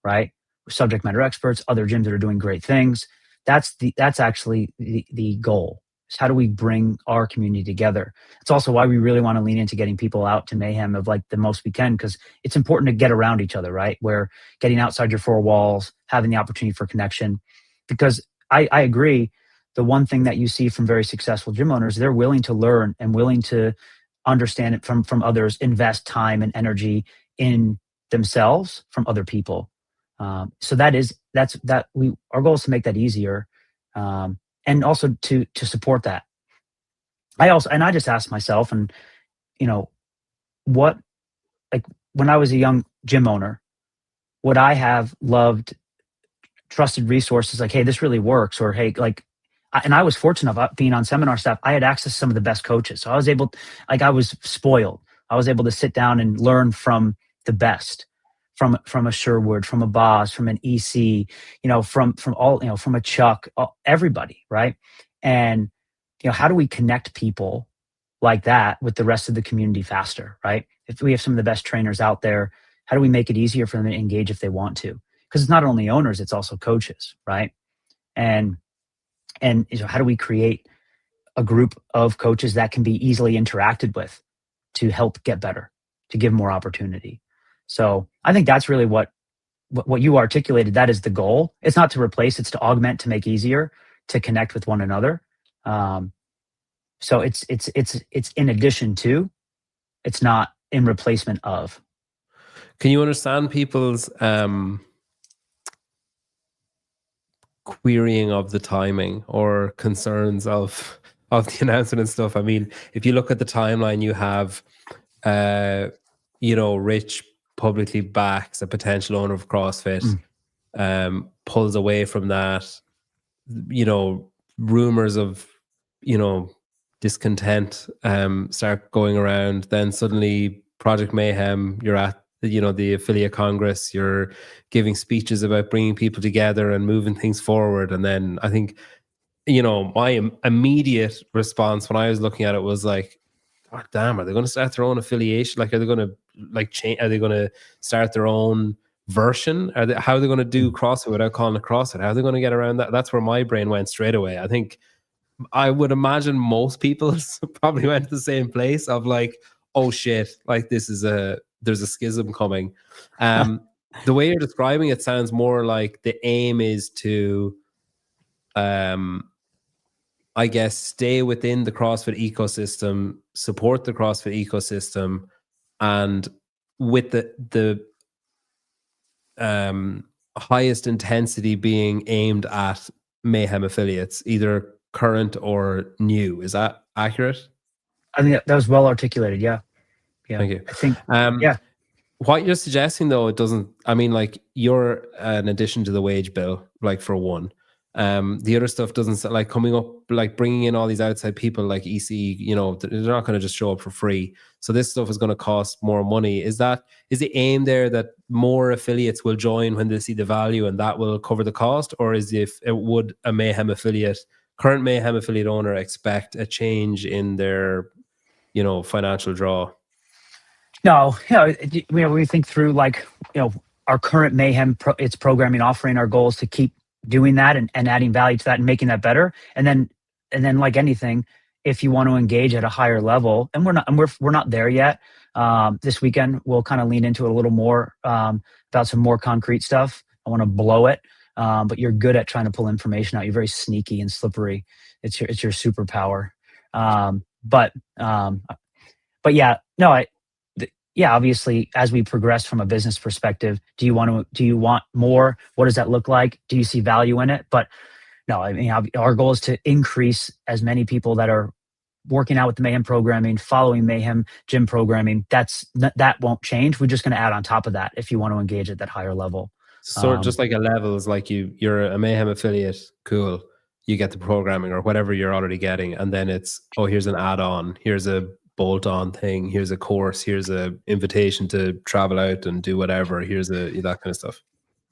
Speaker 1: right? Subject matter experts, other gyms that are doing great things. That's actually the goal. Is how do we bring our community together? It's also why we really want to lean into getting people out to Mayhem of like the most we can, because it's important to get around each other, right? Where getting outside your four walls, having the opportunity for connection. Because I agree, the one thing that you see from very successful gym owners, they're willing to learn and willing to understand it from others, invest time and energy in themselves from other people. So our goal is to make that easier. And also to support that. I just asked myself, and what, like when I was a young gym owner, would I have loved trusted resources like, hey, this really works, or hey, like, and I was fortunate enough being on seminar staff. I had access to some of the best coaches, so I was able, like, I was spoiled. I was able to sit down and learn from the best, from a Sherwood, from a Boss, from an EC, from all, from a Chuck, everybody, right? And how do we connect people like that with the rest of the community faster, right? If we have some of the best trainers out there, how do we make it easier for them to engage if they want to? Because it's not only owners, it's also coaches, right? And how do we create a group of coaches that can be easily interacted with to help get better, to give more opportunity? So I think that's really what you articulated. That is the goal. It's not to replace; it's to augment, to make easier, to connect with one another. So it's in addition to, it's not in replacement of.
Speaker 2: Can you understand people's querying of the timing or concerns of the announcement and stuff? I mean, if you look at the timeline, you have Rich publicly backs a potential owner of CrossFit, pulls away from that, rumors of discontent start going around. Then suddenly Project Mayhem, you're at the affiliate congress, you're giving speeches about bringing people together and moving things forward. And then I think my immediate response when I was looking at it was like, God damn, are they going to start their own affiliation? Like, are they going to change? Are they going to start their own version? How are they going to do CrossFit without calling it CrossFit? How are they going to get around that? That's where my brain went straight away. I think I would imagine most people probably went to the same place of like, oh shit, like there's a schism coming. The way you're describing it sounds more like the aim is to, I guess, stay within the CrossFit ecosystem, support the CrossFit ecosystem, and with the highest intensity being aimed at Mayhem affiliates, either current or new. Is that accurate?
Speaker 1: I think that was well articulated. Yeah.
Speaker 2: Thank you.
Speaker 1: I think,
Speaker 2: yeah. What you're suggesting, though, it doesn't. I mean, like, you're an addition to the wage bill, like, for one. The other stuff doesn't, like, coming up, like bringing in all these outside people like EC, they're not going to just show up for free. So this stuff is going to cost more money. Is the aim there that more affiliates will join when they see the value and that will cover the cost? Or would a current Mayhem affiliate owner expect a change in their, financial draw?
Speaker 1: No, when we think through, like, our current Mayhem, its programming offering, our goal is to keep doing that and adding value to that and making that better. And then like anything, if you want to engage at a higher level, and we're not there yet. This weekend we'll kind of lean into it a little more, about some more concrete stuff. I want to blow it, but you're good at trying to pull information out. You're very sneaky and slippery. It's your superpower. But yeah, no, yeah, obviously, as we progress from a business perspective, do you want more? What does that look like? Do you see value in it? But no, I mean, our goal is to increase as many people that are working out with the Mayhem programming, following Mayhem gym programming. That won't change. We're just going to add on top of that if you want to engage at that higher level.
Speaker 2: So just like a level is like you're a Mayhem affiliate, cool. You get the programming or whatever you're already getting, and then it's, oh, here's an add-on, here's a bolt-on thing, here's a course, here's a invitation to travel out and do whatever, here's that kind of stuff.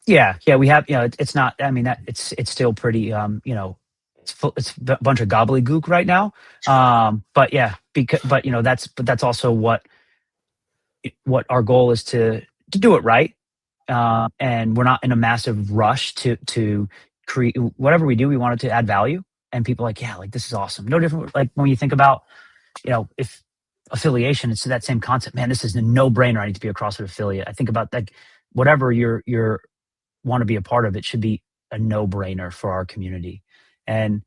Speaker 2: Yeah,
Speaker 1: we have, it's not, I mean, that it's still pretty, it's a bunch of gobbledygook right now. But yeah, that's also what our goal is, to do it right. And we're not in a massive rush to create whatever we do. We want it to add value, and people are like, yeah, like, this is awesome. No different. Like when you think about, if affiliation, it's that same concept, man, this is a no-brainer. I need to be a CrossFit affiliate. I think about, like, whatever you're want to be a part of, it should be a no-brainer for our community. And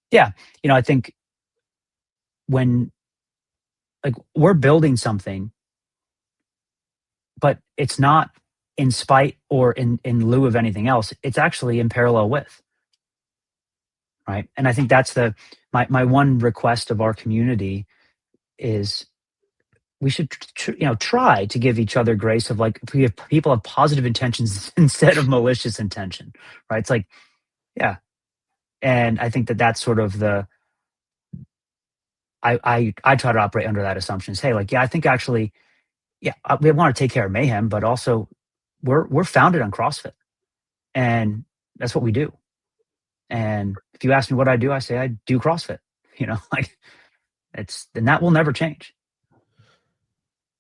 Speaker 1: yeah, I think when, like, we're building something, but it's not in spite or in lieu of anything else. It's actually in parallel with, right? And I think that's my one request of our community is, we should try to give each other grace of like if we have people have positive intentions instead of malicious intention, right? It's like, yeah. And I think that that's sort of the I try to operate under that assumption. Hey, like, yeah, I think actually, yeah, we want to take care of Mayhem, but also we're founded on CrossFit, and that's what we do. And if you ask me what I do, I say I do CrossFit. Like and that will never change.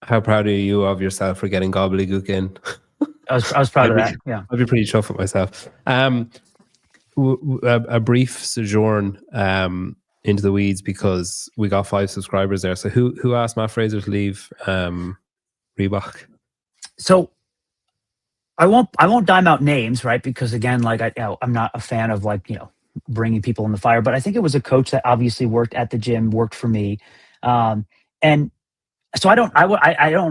Speaker 2: How proud are you of yourself for getting gobbledygook in?
Speaker 1: I was proud of that. Yeah.
Speaker 2: I'd be pretty chuffed with myself. A brief sojourn into the weeds because we got 5 subscribers there. So who asked Matt Fraser to leave Reebok?
Speaker 1: So I won't dime out names, right? Because again, like I'm not a fan of like bringing people in the fire. But I think it was a coach that obviously worked at the gym, worked for me, and so I don't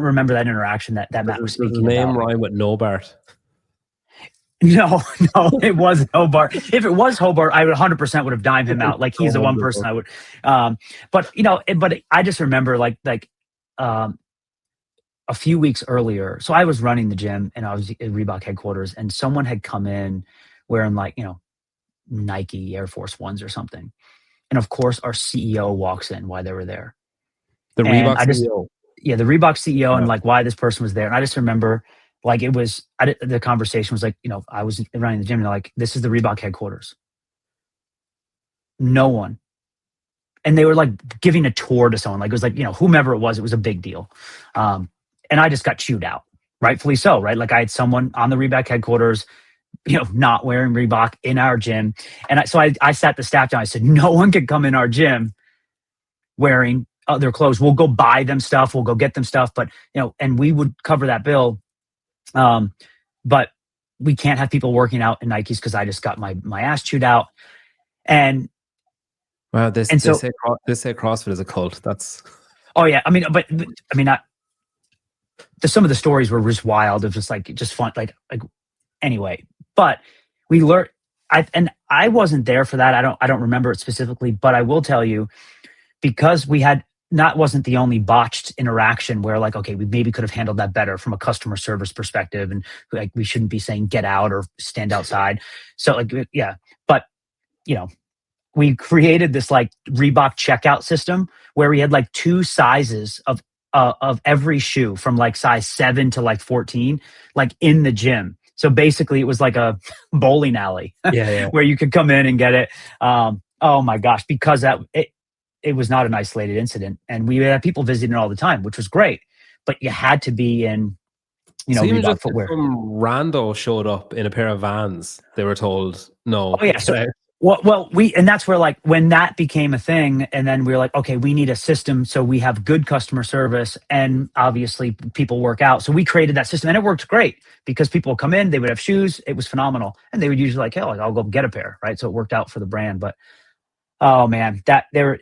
Speaker 1: remember that interaction that Matt was speaking about.
Speaker 2: Does the name rhyme with Nobart?
Speaker 1: No, it wasn't Hobart. If it was Hobart, I would 100% would have dimed him out. Like he's the one person I would. But I just remember like a few weeks earlier. So I was running the gym and I was at Reebok headquarters, and someone had come in wearing like Nike Air Force Ones or something, and of course our CEO walks in while they were there.
Speaker 2: The Reebok CEO.
Speaker 1: Yeah, the Reebok CEO, and like why this person was there. And I just remember like the conversation was like, I was running the gym and they're like, this is the Reebok headquarters. No one. And they were like giving a tour to someone. Like it was like, whomever it was a big deal. And I just got chewed out, rightfully so, right? Like I had someone on the Reebok headquarters, not wearing Reebok in our gym. And so I sat the staff down. I said, no one can come in our gym wearing other clothes. We'll go buy them stuff. We'll go get them stuff. But, and we would cover that bill. But we can't have people working out in Nikes because I just got my ass chewed out. And
Speaker 2: wow, they say CrossFit is a cult. That's
Speaker 1: oh yeah. Some of the stories were just wild. Of just fun. Like anyway. But we learned. I wasn't there for that. I don't remember it specifically. But I will tell you, because we had. Wasn't the only botched interaction where like, okay, we maybe could have handled that better from a customer service perspective. And like, we shouldn't be saying get out or stand outside. So like, yeah, but we created this like Reebok checkout system where we had like 2 sizes of every shoe from like size 7 to like 14, like in the gym. So basically it was like a bowling alley where you could come in and get it. Oh my gosh, because it was not an isolated incident, and we had people visiting all the time, which was great. But you had to be in,
Speaker 2: so
Speaker 1: Reebok footwear.
Speaker 2: Some rando showed up in a pair of Vans. They were told no.
Speaker 1: Oh yeah. So and that's where like when that became a thing, and then we were like, okay, we need a system so we have good customer service, and obviously people work out. So we created that system, and it worked great because people would come in, they would have shoes, it was phenomenal, and they would usually like, hell, I'll go get a pair, right? So it worked out for the brand. But oh man, that they were.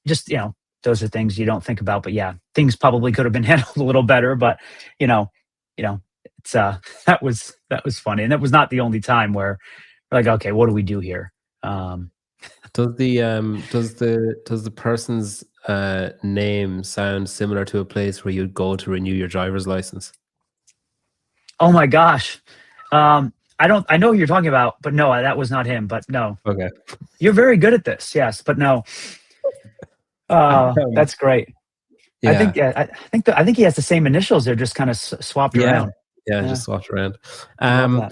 Speaker 1: Just, those are things you don't think about, but yeah, things probably could have been handled a little better, but it's that was funny. And that was not the only time where we're like, okay, what do we do here?
Speaker 2: Does the person's name sound similar to a place where you'd go to renew your driver's license?
Speaker 1: Oh my gosh. I know who you're talking about, but no, that was not him, but no.
Speaker 2: Okay.
Speaker 1: You're very good at this. Yes, but no. That's great. Yeah. I think he has the same initials. They're just kind of swapped around.
Speaker 2: Yeah, just swapped around.
Speaker 1: I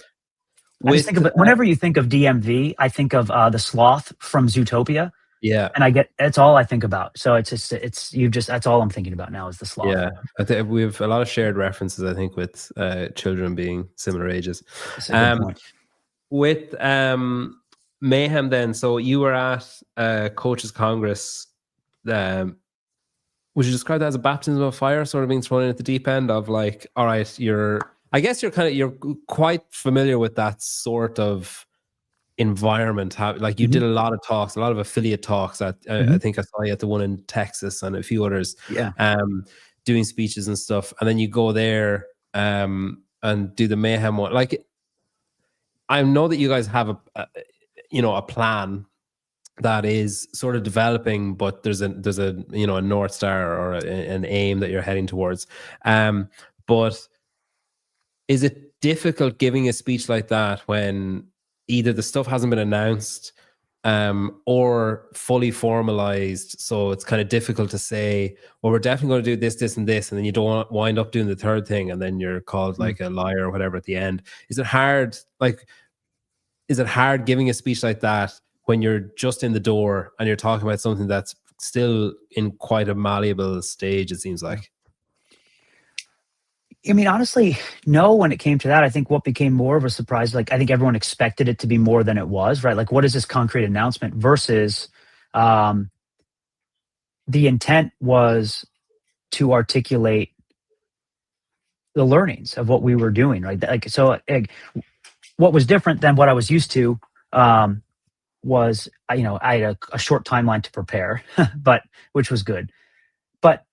Speaker 1: just think of it, whenever you think of DMV, I think of the sloth from Zootopia.
Speaker 2: Yeah,
Speaker 1: and that's all I think about. So that's all I'm thinking about now is the sloth.
Speaker 2: Yeah, I think we have a lot of shared references. I think with children being similar ages.
Speaker 1: That's a good point.
Speaker 2: With Mayhem, then. So you were at Coaches Congress. Would you describe that as a baptism of fire, sort of being thrown in at the deep end of like, all right, you're quite familiar with that sort of environment. How like you did a lot of talks, a lot of affiliate talks at I think I saw you at the one in Texas and a few others.
Speaker 1: Yeah.
Speaker 2: Doing speeches and stuff, and then you go there and do the Mayhem one. Like, I know that you guys have a plan. that is sort of developing, but there's a a North Star or an aim that you're heading towards. But is it difficult giving a speech like that when either the stuff hasn't been announced, or fully formalized? So it's kind of difficult to say, well, we're definitely going to do this, this, and this, and then you don't wind up doing the third thing, and then you're called
Speaker 1: Mm.
Speaker 2: like a liar or whatever at the end. Is it hard? Like, is it hard giving a speech like that when you're just in the door and you're talking about something that's still in quite a malleable stage, it seems like?
Speaker 1: I mean, honestly, no, when it came to that, I think what became more of a surprise, like I think everyone expected it to be more than it was, right? Like, what is this concrete announcement versus um, the intent was to articulate the learnings of what we were doing, right? Like, so like, what was different than what I was used to um, was, I had a short timeline to prepare, but which was good. But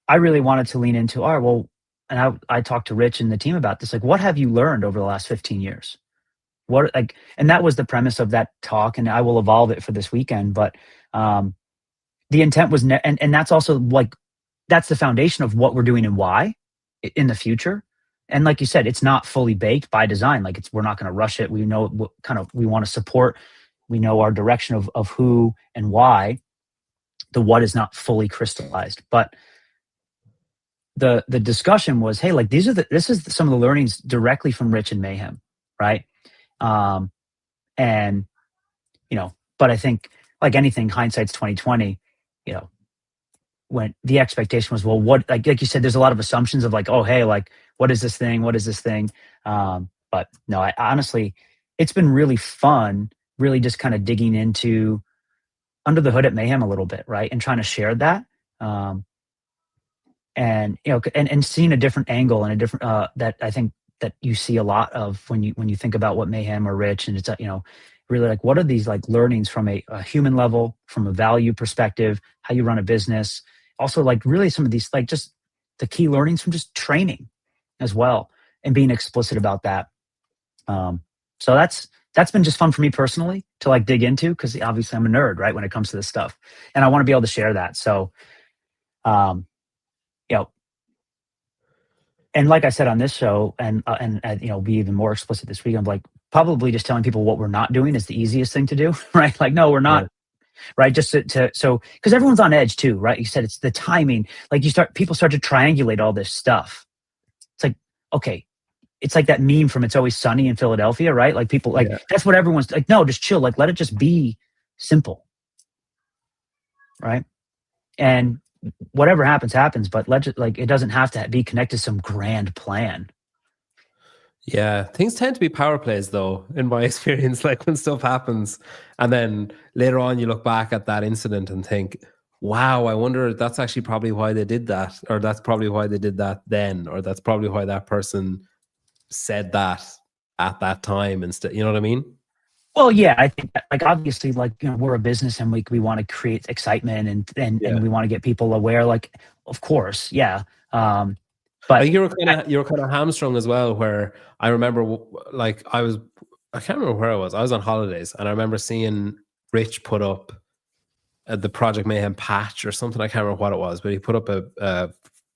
Speaker 1: I really wanted to lean into, all right, well, and I talked to Rich and the team about this. Like, what have you learned over the last 15 years? What, like, and that was the premise of that talk. And I will evolve it for this weekend. But um, the intent was, and that's also like, that's the foundation of what we're doing and why in the future. And like you said, it's not fully baked by design. Like, we're not going to rush it. We know what kind of we want to support. We know our direction of who and why. The what is not fully crystallized, but the discussion was, hey, like, this is some of the learnings directly from Rich and Mayhem, right? Um, and but I think, like anything, hindsight's 2020. You know, when the expectation was, well, what, like you said, there's a lot of assumptions of like, oh, hey, like, what is this thing? What is this thing? But no, I honestly, it's been really fun, really just kind of digging into under the hood at Mayhem a little bit, right, and trying to share that. Um, and and seeing a different angle and a different that I think that you see a lot of when you think about what Mayhem or Rich, and it's really like, what are these like learnings from a human level, from a value perspective, how you run a business, also like really some of these, like, just the key learnings from just training as well, and being explicit about that. So that's been just fun for me personally to like dig into, because obviously I'm a nerd, right, when it comes to this stuff, and I want to be able to share that. So um you know and like I said on this show, and be even more explicit this week, I'm like, probably just telling people what we're not doing is the easiest thing to do, right? Like, no, we're
Speaker 2: Yeah.
Speaker 1: not, right? Just so because everyone's on edge too, right? You said it's the timing. Like, people start to triangulate all this stuff. It's like, okay, it's like that meme from It's Always Sunny in Philadelphia, right? Like, people, like,
Speaker 2: Yeah.
Speaker 1: that's what everyone's like. No, just chill. Like, let it just be simple, right? And whatever happens, but like, it doesn't have to be connected to some grand plan.
Speaker 2: Yeah, things tend to be power plays, though, in my experience. Like when stuff happens, and then later on you look back at that incident and think, wow, I wonder that's actually probably why they did that, or that's probably why they did that then, or that's probably why that person said that at that time instead. You know what I mean?
Speaker 1: Well, yeah, I think that, like, obviously, like, we're a business, and we want to create excitement, and
Speaker 2: Yeah.
Speaker 1: we want to get people aware. Like, of course, yeah.
Speaker 2: I
Speaker 1: But
Speaker 2: think you were kind of hamstrung as well. Where I remember, like, I can't remember where I was. I was on holidays, and I remember seeing Rich put up the Project Mayhem patch or something. I can't remember what it was, but he put up a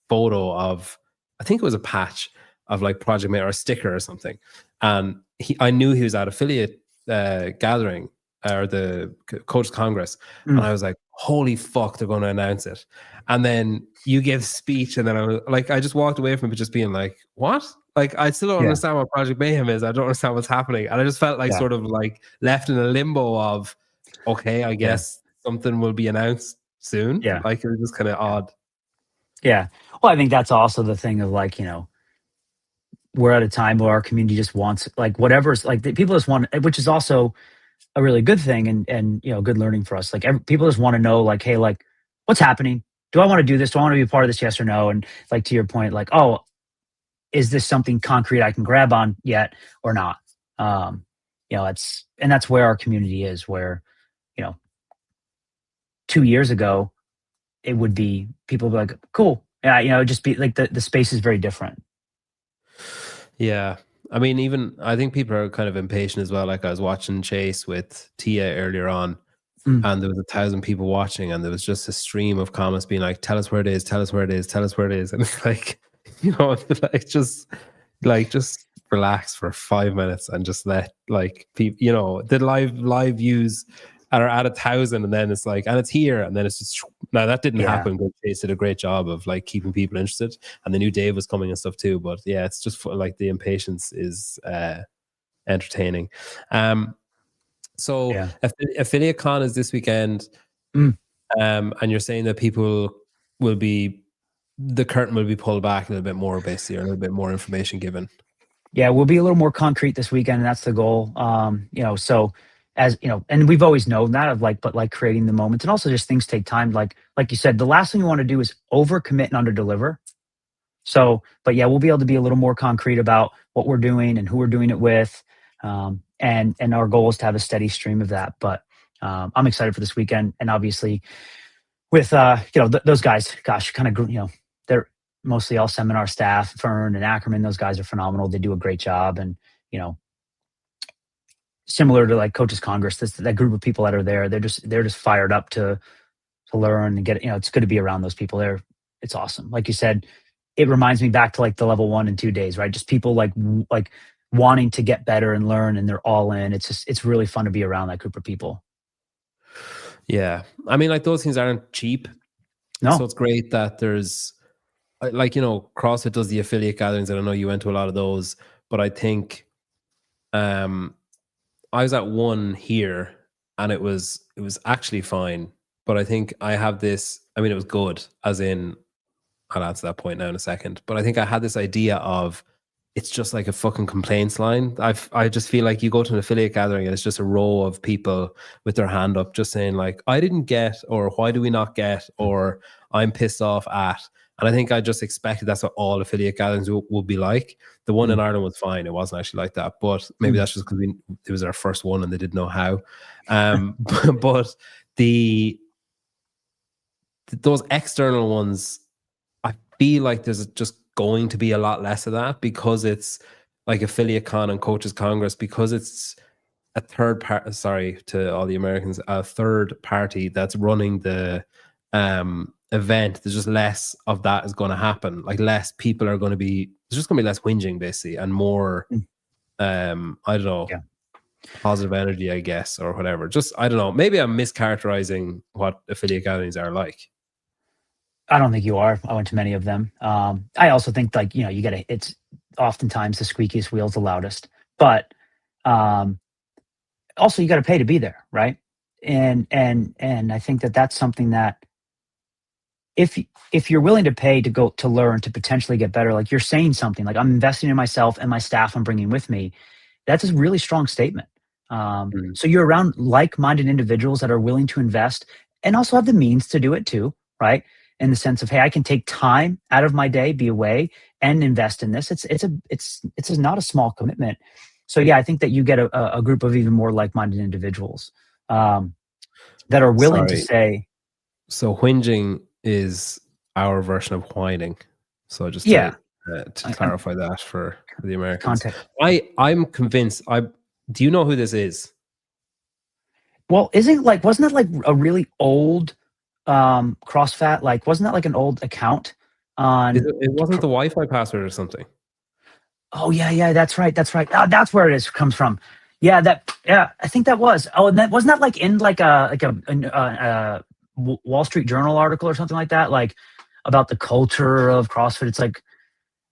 Speaker 2: photo of, I think it was a patch of like Project Mayhem or a sticker or something. And I knew he was at affiliate gathering or the Coach Congress, and
Speaker 1: mm,
Speaker 2: I was like, "Holy fuck, they're going to announce it!" And then you give speech, and then I was like, I just walked away from it, just being like, "What?" Like, I still don't
Speaker 1: yeah,
Speaker 2: understand what Project Mayhem is. I don't understand what's happening, and I just felt like
Speaker 1: yeah,
Speaker 2: sort of like left in a limbo of, okay, I
Speaker 1: yeah,
Speaker 2: guess something will be announced soon.
Speaker 1: yeah,
Speaker 2: Like, it was just kind of odd.
Speaker 1: yeah. Well, I think that's also the thing of, like, we're at a time where our community just wants, like, whatever's like, people just want, which is also a really good thing, and good learning for us. Like, people just want to know, like, hey, like, what's happening? Do I want to do this? Do I want to be a part of this? Yes or no? And, like, to your point, like, oh, is this something concrete I can grab on yet or not? That's where our community is, where, you know, 2 years ago, it would be, people would be like, cool. Yeah, just be like, the space is very different.
Speaker 2: Yeah. I mean, even I think people are kind of impatient as well. Like I was watching Chase with Tia earlier on,
Speaker 1: Mm,
Speaker 2: and there was 1,000 people watching, and there was just a stream of comments being like, "Tell us where it is, tell us where it is, tell us where it is," and it's like, you know, just relax for 5 minutes and just let like people, you know, the live views are at 1,000, and then it's like, and it's here, and then it's just now that didn't
Speaker 1: yeah,
Speaker 2: happen. But Chase did a great job of like keeping people interested, and the new Dave was coming and stuff too. But yeah, it's just like the impatience is entertaining. So
Speaker 1: yeah.
Speaker 2: affiliate con is this weekend,
Speaker 1: Mm.
Speaker 2: and you're saying that people will be the curtain will be pulled back a little bit more, basically, or a little bit more information given.
Speaker 1: Yeah, we'll be a little more concrete this weekend, and that's the goal. So as you know, and we've always known that of like, but like creating the moments, and also just things take time. Like you said, the last thing we want to do is overcommit and underdeliver. So, but yeah, we'll be able to be a little more concrete about what we're doing and who we're doing it with, and our goal is to have a steady stream of that. But I'm excited for this weekend, and obviously with those guys, gosh, kind of they're mostly all seminar staff, Fern and Ackerman. Those guys are phenomenal. They do a great job, and you know, similar to like Coaches Congress, that group of people that are there, they're just fired up to learn and get. It's good to be around those people. It's awesome. Like you said, it reminds me back to like the level 1 and 2 days, right? Just people like wanting to get better and learn, and they're all in. It's really fun to be around that group of people.
Speaker 2: Yeah, I mean, like those things aren't cheap, so
Speaker 1: No,
Speaker 2: it's great that there's like, you know, CrossFit does the affiliate gatherings, and I know you went to a lot of those, but I think um I was at one here, and it was actually fine, but I think I have this. I mean, it was good, as in I'll answer that point now in a second. But I think I had this idea of it's just like a fucking complaints line. I just feel like you go to an affiliate gathering and it's just a row of people with their hand up, just saying like, I didn't get, or why do we not get, or I'm pissed off at. And I think I just expected that's what all affiliate gatherings will be like. The one in
Speaker 1: mm,
Speaker 2: Ireland was fine. It wasn't actually like that, but maybe
Speaker 1: mm,
Speaker 2: that's just because it was our first one and they didn't know how. But the those external ones, I feel like there's just going to be a lot less of that because it's like affiliate con and coaches congress, because it's a third part. Sorry to all the Americans, a third party that's running the event. There's just less of that is going to happen. Like less people are going to be. There's just going to be less whinging basically, and more.
Speaker 1: mm.
Speaker 2: I don't know.
Speaker 1: Yeah.
Speaker 2: Positive energy, I guess, or whatever. Just I don't know. Maybe I'm mischaracterizing what affiliate gatherings are like.
Speaker 1: I don't think you are. I went to many of them. I also think like, you get it's oftentimes the squeakiest wheel's the loudest, but um, also you got to pay to be there, right? And I think that that's something that if if you're willing to pay to go to learn to potentially get better, like you're saying something like I'm investing in myself and my staff I'm bringing with me, that's a really strong statement.
Speaker 2: Mm.
Speaker 1: So you're around like-minded individuals that are willing to invest and also have the means to do it too, right? In the sense of, hey, I can take time out of my day, be away, and invest in this. It's not a small commitment. So yeah, I think that you get a group of even more like-minded individuals um, that are willing to
Speaker 2: Sorry.
Speaker 1: say,
Speaker 2: So whinging is our version of whining. So just
Speaker 1: yeah,
Speaker 2: to
Speaker 1: I'm
Speaker 2: clarify that for the Americans,
Speaker 1: context.
Speaker 2: I'm convinced. I Do you know who this is?
Speaker 1: Well, isn't like wasn't that like a really old CrossFit? Like, wasn't that like an old account on?
Speaker 2: It wasn't the Wi-Fi password or something?
Speaker 1: Oh yeah, yeah, that's right, that's right. That's where it is comes from. Yeah, I think that was. Oh, and that wasn't that like in like a Wall Street Journal article or something like that, like about the culture of CrossFit. It's like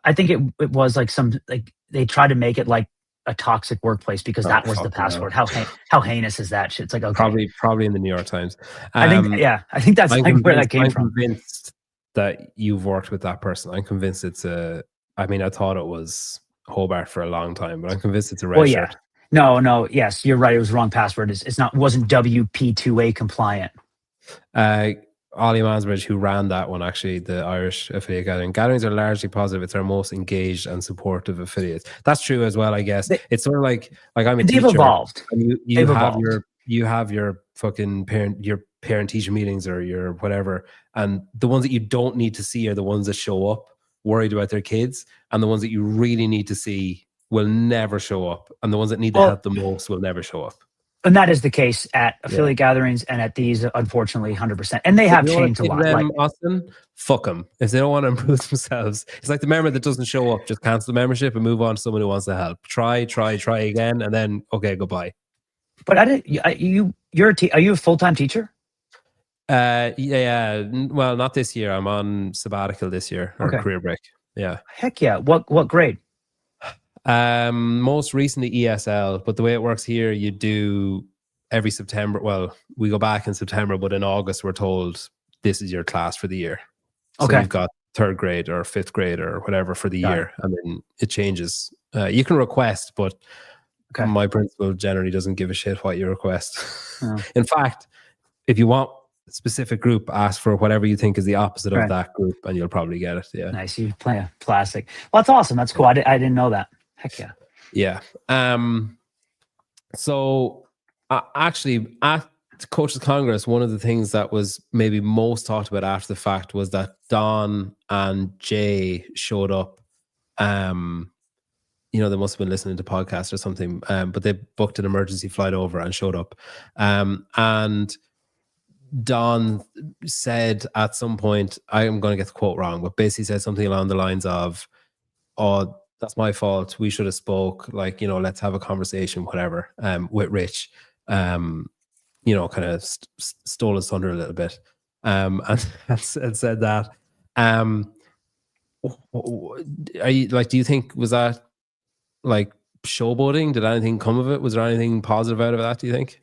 Speaker 1: I think it was like some like they tried to make it like a toxic workplace because
Speaker 2: Oh
Speaker 1: that was the
Speaker 2: fucking hell!
Speaker 1: password. How heinous is that shit? It's like okay,
Speaker 2: Probably in the New York Times.
Speaker 1: I think
Speaker 2: Um,
Speaker 1: yeah, I think that's like where that came
Speaker 2: I'm
Speaker 1: from.
Speaker 2: convinced that you've worked with that person. I'm convinced it's a. I mean, I thought it was Hobart for a long time, but I'm convinced it's a
Speaker 1: Well,
Speaker 2: red
Speaker 1: yeah.
Speaker 2: shirt.
Speaker 1: No, yes, you're right. It was the wrong password. It's not wasn't WP2A compliant.
Speaker 2: Uh, Ollie Mansbridge, who ran that one, actually, the Irish affiliate gathering. Gatherings are largely positive. It's our most engaged and supportive affiliates. That's true as well, I guess.
Speaker 1: They,
Speaker 2: It's sort of like I'm a
Speaker 1: they've
Speaker 2: teacher,
Speaker 1: evolved.
Speaker 2: and
Speaker 1: They've evolved.
Speaker 2: you have your fucking parent teacher meetings or your whatever, and the ones that you don't need to see are the ones that show up worried about their kids, and the ones that you really need to see will never show up, and the ones that need the
Speaker 1: Well,
Speaker 2: help the most will never show up.
Speaker 1: and that is the case at
Speaker 2: Yeah.
Speaker 1: affiliate gatherings and at these, unfortunately, 100%. And they
Speaker 2: So
Speaker 1: have
Speaker 2: you know what I
Speaker 1: changed a
Speaker 2: say to
Speaker 1: lot.
Speaker 2: them,
Speaker 1: Like,
Speaker 2: Austin? Fuck them. If they don't want to improve themselves, it's like the member that doesn't show up. Just cancel the membership and move on to someone who wants to help. Try again, and then okay, goodbye.
Speaker 1: but I didn't. Are you a full-time teacher?
Speaker 2: Yeah. Well, not this year. I'm on sabbatical this year, or
Speaker 1: Okay.
Speaker 2: career break. Yeah.
Speaker 1: Heck yeah. What grade?
Speaker 2: Most recently ESL, but the way it works here, you do every September. Well, we go back in September, but in August we're told this is your class for the year. So
Speaker 1: Okay.
Speaker 2: you've got 3rd grade or 5th grade or whatever for the
Speaker 1: Got
Speaker 2: year, and then it changes. You can request, but
Speaker 1: Okay.
Speaker 2: my principal generally doesn't give a shit what you request.
Speaker 1: Oh.
Speaker 2: In fact, if you want a specific group, ask for whatever you think is the opposite
Speaker 1: Right.
Speaker 2: of that group, and you'll probably get it. Yeah.
Speaker 1: Nice. You play a plastic. Well, that's awesome. That's cool. I didn't know that. Heck yeah.
Speaker 2: Yeah. So actually at Coaches Congress, one of the things that was maybe most talked about after the fact was that Don and Jay showed up. You know, they must have been listening to podcasts or something, but they booked an emergency flight over and showed up. And Don said at some point, I am going to get the quote wrong, but basically said something along the lines of, "Oh, that's my fault. We should have spoke. Like, you know, let's have a conversation, whatever." With Rich, you know, kind of stole his thunder a little bit, and said that. Are you like? Do you think was that like showboating? Did anything come of it? Was there anything positive out of that? Do you think?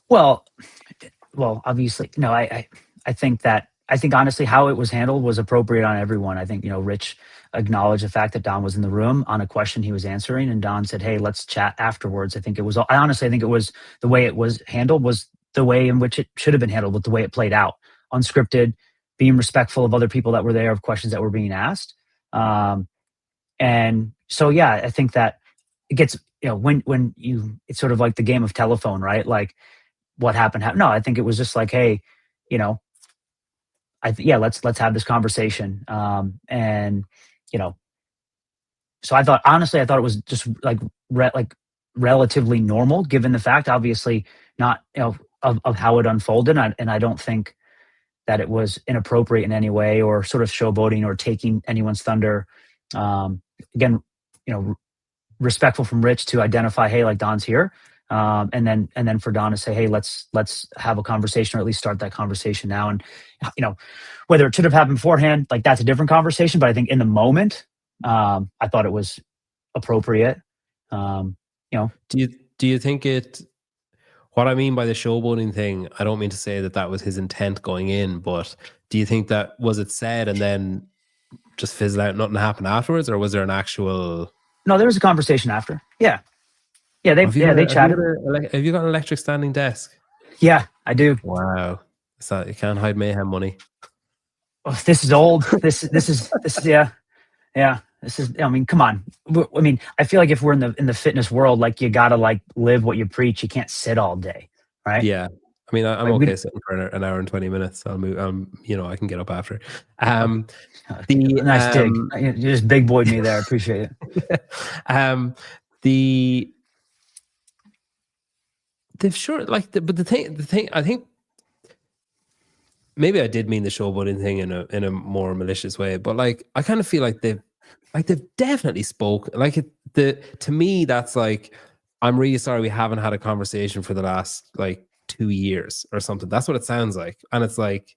Speaker 1: Well, obviously, no. I think honestly how it was handled was appropriate on everyone. I think, you know, Rich acknowledged the fact that Don was in the room on a question he was answering, and Don said, "Hey, let's chat afterwards." I think it was the way it was handled was the way in which it should have been handled, with the way it played out, unscripted, being respectful of other people that were there, of questions that were being asked. And so, yeah, I think that it gets, you know, it's sort of like the game of telephone, right? Like, what happened? No, I think it was just like, hey, you know, let's have this conversation. And, you know, so I thought it was just like relatively normal, given the fact, obviously not, you know, of how it unfolded. And I don't think that it was inappropriate in any way, or sort of showboating or taking anyone's thunder. Again, you know, respectful from Rich to identify, hey, like, Don's here. And then for Don to say, hey, let's have a conversation, or at least start that conversation now. And, you know, whether it should have happened beforehand, like, that's a different conversation. But I think in the moment, I thought it was appropriate. You know,
Speaker 2: do you think it? What I mean by the showboating thing, I don't mean to say that was his intent going in, but do you think that was it said and then just fizzled out, nothing happened afterwards, or was there an actual?
Speaker 1: No, there was a conversation after. Yeah. They chatted.
Speaker 2: Have you got an electric standing desk?
Speaker 1: Yeah, I do.
Speaker 2: Wow, so you can't hide Mayhem money.
Speaker 1: Oh, this is old. This is yeah. This is. I mean, come on. I mean, I feel like if we're in the fitness world, like, you gotta like live what you preach. You can't sit all day, right?
Speaker 2: Yeah. I mean, I'm
Speaker 1: like,
Speaker 2: okay sitting for an hour and 20 minutes. I'll move. You know, I can get up after.
Speaker 1: Nice dig. You just big boyed me there. I appreciate
Speaker 2: it. They've sure but the thing. I think maybe I did mean the showboating thing in a more malicious way, but like, I kind of feel like they've definitely spoke. Like, to me, that's like, I'm really sorry we haven't had a conversation for the last like 2 years or something. That's what it sounds like. And it's like,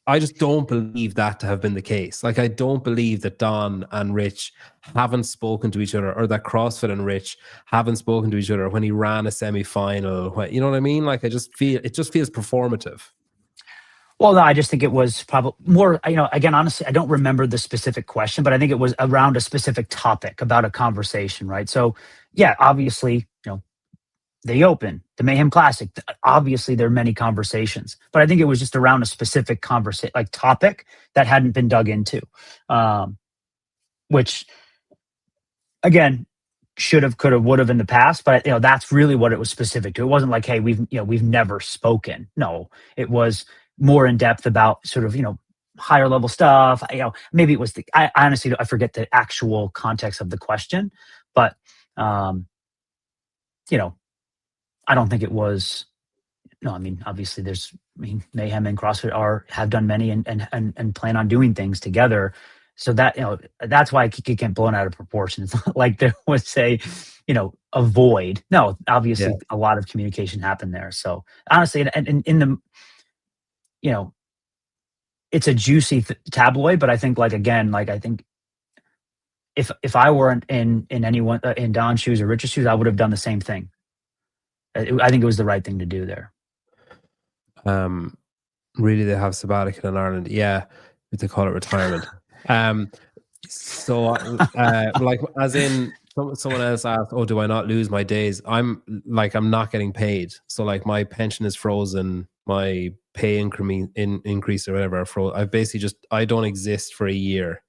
Speaker 2: I just don't believe that to have been the case. Like, I don't believe that Don and Rich haven't spoken to each other, or that CrossFit and Rich haven't spoken to each other when he ran a semi-final. You know what I mean? Like, it just feels performative.
Speaker 1: Well, no, I just think it was probably more, you know, again, honestly, I don't remember the specific question, but I think it was around a specific topic about a conversation, right? So, yeah, obviously, you know, the Open, the Mayhem Classic, obviously there are many conversations, but I think it was just around a specific topic that hadn't been dug into, which, again, should have, could have, would have in the past, but, you know, that's really what it was specific to. It wasn't like, hey, we've never spoken. No, it was more in depth about sort of, you know, higher level stuff. Maybe it was I honestly I forget the actual context of the question, but um, I don't think it was. No, I mean, obviously, Mayhem and CrossFit have done many and plan on doing things together. So that that's why it could get blown out of proportion. It's not like there was a void. No,
Speaker 2: Yeah.
Speaker 1: obviously, a lot of communication happened there. So honestly, and in the it's a juicy tabloid, but I think I think if I weren't in anyone in Don's shoes or Richard's shoes, I would have done the same thing. I think it was the right thing to do there.
Speaker 2: Really, they have sabbatical in Ireland. Yeah, they call it retirement. So like, as in someone else asked, "Oh, do I not lose my days?" I'm not getting paid, so like my pension is frozen, my pay increase or whatever frozen. I basically I don't exist for a year,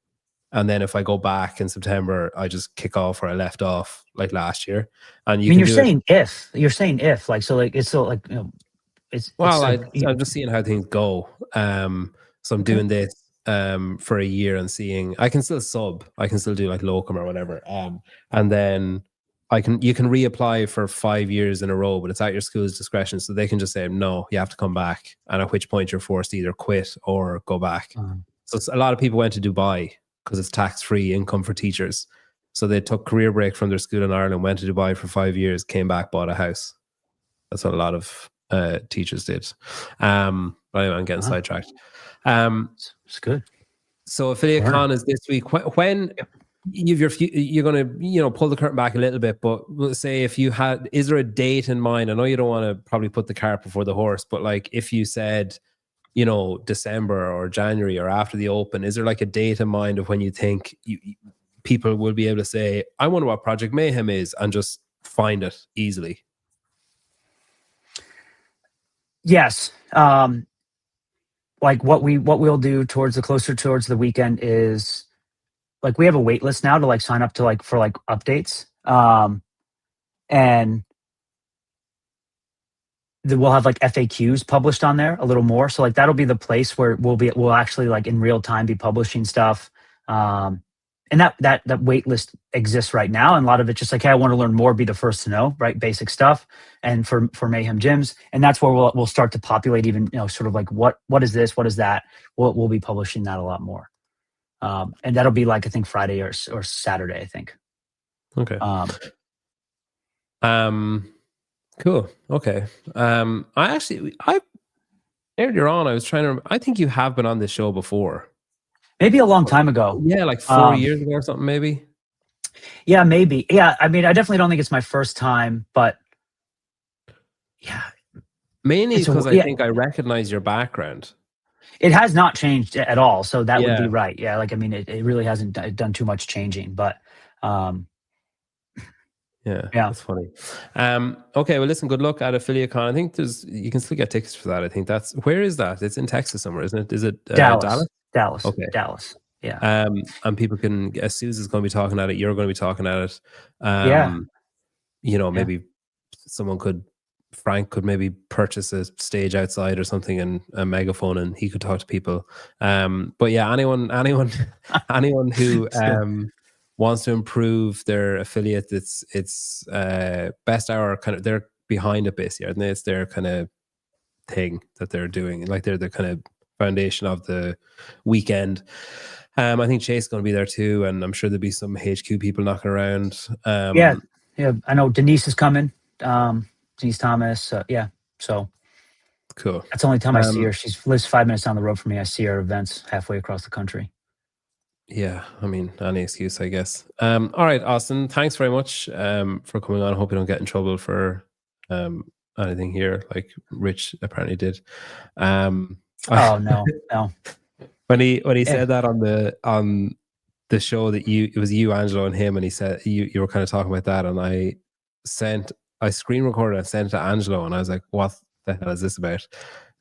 Speaker 2: and then if I go back in September, I just kick off where I left off like last year. And
Speaker 1: you're saying if like so like it's so like it's
Speaker 2: well,
Speaker 1: like,
Speaker 2: I'm just seeing how things go. So I'm doing this for a year and seeing I can still sub, I can still do like locum or whatever. And then you can reapply for 5 years in a row, but it's at your school's discretion. So they can just say no, you have to come back, and at which point you're forced to either quit or go back. So a lot of people went to Dubai because it's tax-free income for teachers. So they took career break from their school in Ireland, went to Dubai for 5 years, came back, bought a house. That's what a lot of teachers did. Anyway, I'm getting sidetracked.
Speaker 1: It's good.
Speaker 2: So Affiliate Con is this week. When you're going to pull the curtain back a little bit, but say if you is there a date in mind? I know you don't want to probably put the cart before the horse, but like if you said, December or January or after the Open, is there like a date in mind of when you think people will be able to say, I wonder what Project Mayhem is, and just find it easily?
Speaker 1: Yes. Like what we'll do closer towards the weekend is like we have a wait list now to like sign up to like for like updates. And we'll have like FAQs published on there a little more. So like that'll be the place where we'll actually like in real time be publishing stuff. And that wait list exists right now, and a lot of it's just like, hey, I want to learn more, be the first to know, right? Basic stuff. And for Mayhem gyms, and that's where we'll start to populate even sort of like what is this, what is that? We'll be publishing that a lot more, and that'll be like I think Friday or Saturday, I think.
Speaker 2: Okay. Cool. Okay. Earlier on, I was trying to. I think you have been on this show before.
Speaker 1: Maybe a long time ago.
Speaker 2: Yeah, like 4 years ago or something, maybe.
Speaker 1: Yeah, maybe. Yeah, I mean, I definitely don't think it's my first time, but yeah.
Speaker 2: Mainly because I think I recognize your background.
Speaker 1: It has not changed at all, so that would be right. Yeah, like I mean, it really hasn't done too much changing, but
Speaker 2: yeah, that's funny. Okay, well, listen, good luck at Affiliate Con. I think you can still get tickets for that. I think where is that? It's in Texas somewhere, isn't it? Is it Dallas?
Speaker 1: Dallas.
Speaker 2: Okay.
Speaker 1: Dallas. Yeah.
Speaker 2: And people can, as Susan's going to be talking at it, you're going to be talking at it. Maybe Frank could maybe purchase a stage outside or something and a megaphone, and he could talk to people. But yeah, anyone who wants to improve their affiliate, it's best hour kind of, they're behind it this year, and it's their kind of thing that they're doing, like they're the kind of foundation of the weekend. I think Chase is going to be there too, and I'm sure there'll be some HQ people knocking around.
Speaker 1: Yeah, I know Denise is coming. Denise Thomas. So
Speaker 2: cool.
Speaker 1: That's the only time I see her. She lives 5 minutes down the road from me. I see her events halfway across the country.
Speaker 2: Yeah, I mean, any excuse, I guess. All right, Austin, thanks very much for coming on. I hope you don't get in trouble for anything here, like Rich apparently did.
Speaker 1: Oh no.
Speaker 2: When he said that on the show that it was you, Angelo, and him, and he said you were kind of talking about that, and I screen recorded and sent it to Angelo, and I was like, what the hell is this about?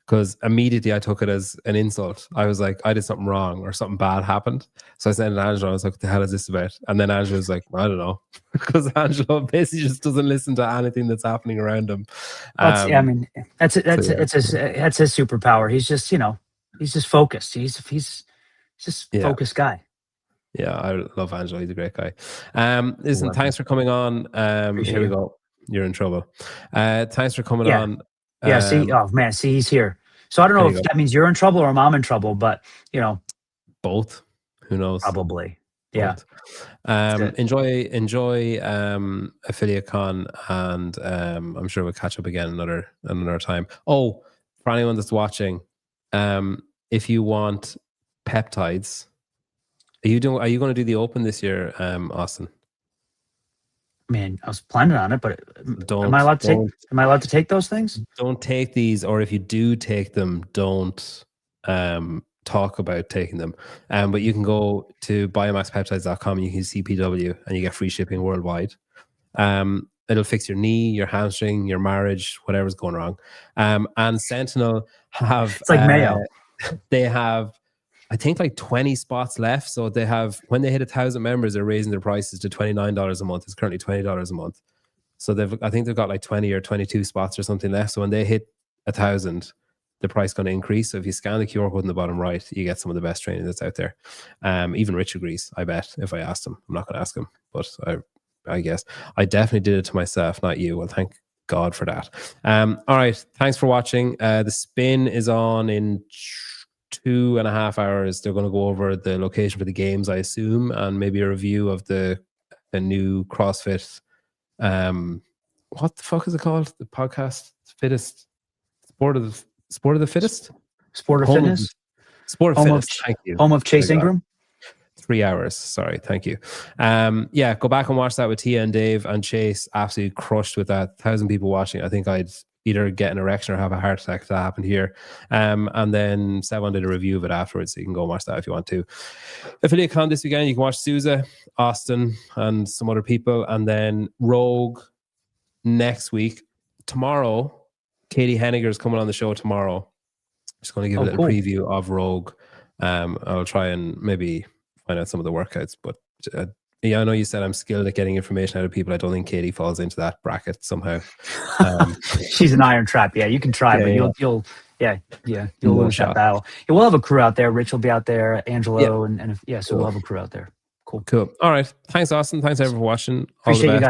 Speaker 2: Because immediately I took it as an insult. I was like, I did something wrong or something bad happened. So I sent it to Angelo. I was like, what the hell is this about? And then Angelo was like, I don't know. Because Angelo basically just doesn't listen to anything that's happening around him.
Speaker 1: I mean, that's his superpower. He's just, he's just focused. He's just
Speaker 2: Yeah.
Speaker 1: focused guy.
Speaker 2: Yeah, I love Angelo. He's a great guy. Listen,
Speaker 1: Love him.
Speaker 2: thanks for coming on.
Speaker 1: Appreciate
Speaker 2: Here we
Speaker 1: you.
Speaker 2: go. You're in trouble. Thanks for coming
Speaker 1: Yeah.
Speaker 2: on.
Speaker 1: Yeah. See,
Speaker 2: Um,
Speaker 1: oh man, see, he's here. So I don't
Speaker 2: there
Speaker 1: know
Speaker 2: you
Speaker 1: if
Speaker 2: go.
Speaker 1: that means you're in trouble or I'm in trouble, but
Speaker 2: Both. Who knows?
Speaker 1: probably. Yeah.
Speaker 2: Both.
Speaker 1: That's it.
Speaker 2: Enjoy Affiliate Con, and I'm sure we'll catch up again another time. Oh, for anyone that's watching, if you want peptides, are you going to do the Open this year, Austin?
Speaker 1: Man, I was planning on it, but am I
Speaker 2: Don't
Speaker 1: allowed to take?
Speaker 2: don't
Speaker 1: Am I allowed to take those things?
Speaker 2: don't take these, or if you do take them, don't talk about taking them. But you can go to biomaxpeptides.com and you can see PW and you get free shipping worldwide. It'll fix your knee, your hamstring, your marriage, whatever's going wrong. And Sentinel have
Speaker 1: It's like Mayo.
Speaker 2: they have, I think, like 20 spots left. So they have, when they hit 1,000 members, they're raising their prices to $29 a month. It's currently $20 a month. So I think they've got like 20 or 22 spots or something left. So when they hit 1,000, the price going to increase. So if you scan the QR code in the bottom right, you get some of the best training that's out there. Even Rich agrees, I bet, if I asked him. I'm not going to ask him, but I guess I definitely did it to myself, not you. Well, thank God for that. All right. Thanks for watching. The spin is on in 2.5 hours. They're going to go over the location for the games, I assume, and maybe a review of the new CrossFit. What the fuck is it called? The podcast fittest sport of the fittest?
Speaker 1: Sport of fitness.
Speaker 2: Sport of
Speaker 1: Home
Speaker 2: fitness.
Speaker 1: of
Speaker 2: Thank you.
Speaker 1: home of Chase Ingram.
Speaker 2: 3 hours. Sorry. Thank you. Yeah, go back and watch that with Tia and Dave, and Chase absolutely crushed with that. 1,000 people watching. I think I'd either get an erection or have a heart attack. That happened here. And then Sevon did a review of it afterwards, so you can go and watch that if you want to. Affiliate Con this weekend, you can watch Sousa, Austin, and some other people. And then Rogue next week. Tomorrow, Katie Henniger is coming on the show tomorrow. Just going to give a little preview of Rogue. I'll try and maybe find out some of the workouts, but yeah, I know you said I'm skilled at getting information out of people. I don't think Katie falls into that bracket somehow.
Speaker 1: She's an iron trap. Yeah, you can try, but you'll lose that battle. Yeah, we'll have a crew out there. Rich will be out there, Angelo, and so we'll have a crew out there. Cool.
Speaker 2: All right. Thanks, Austin. Thanks everyone for watching.
Speaker 1: Appreciate you guys.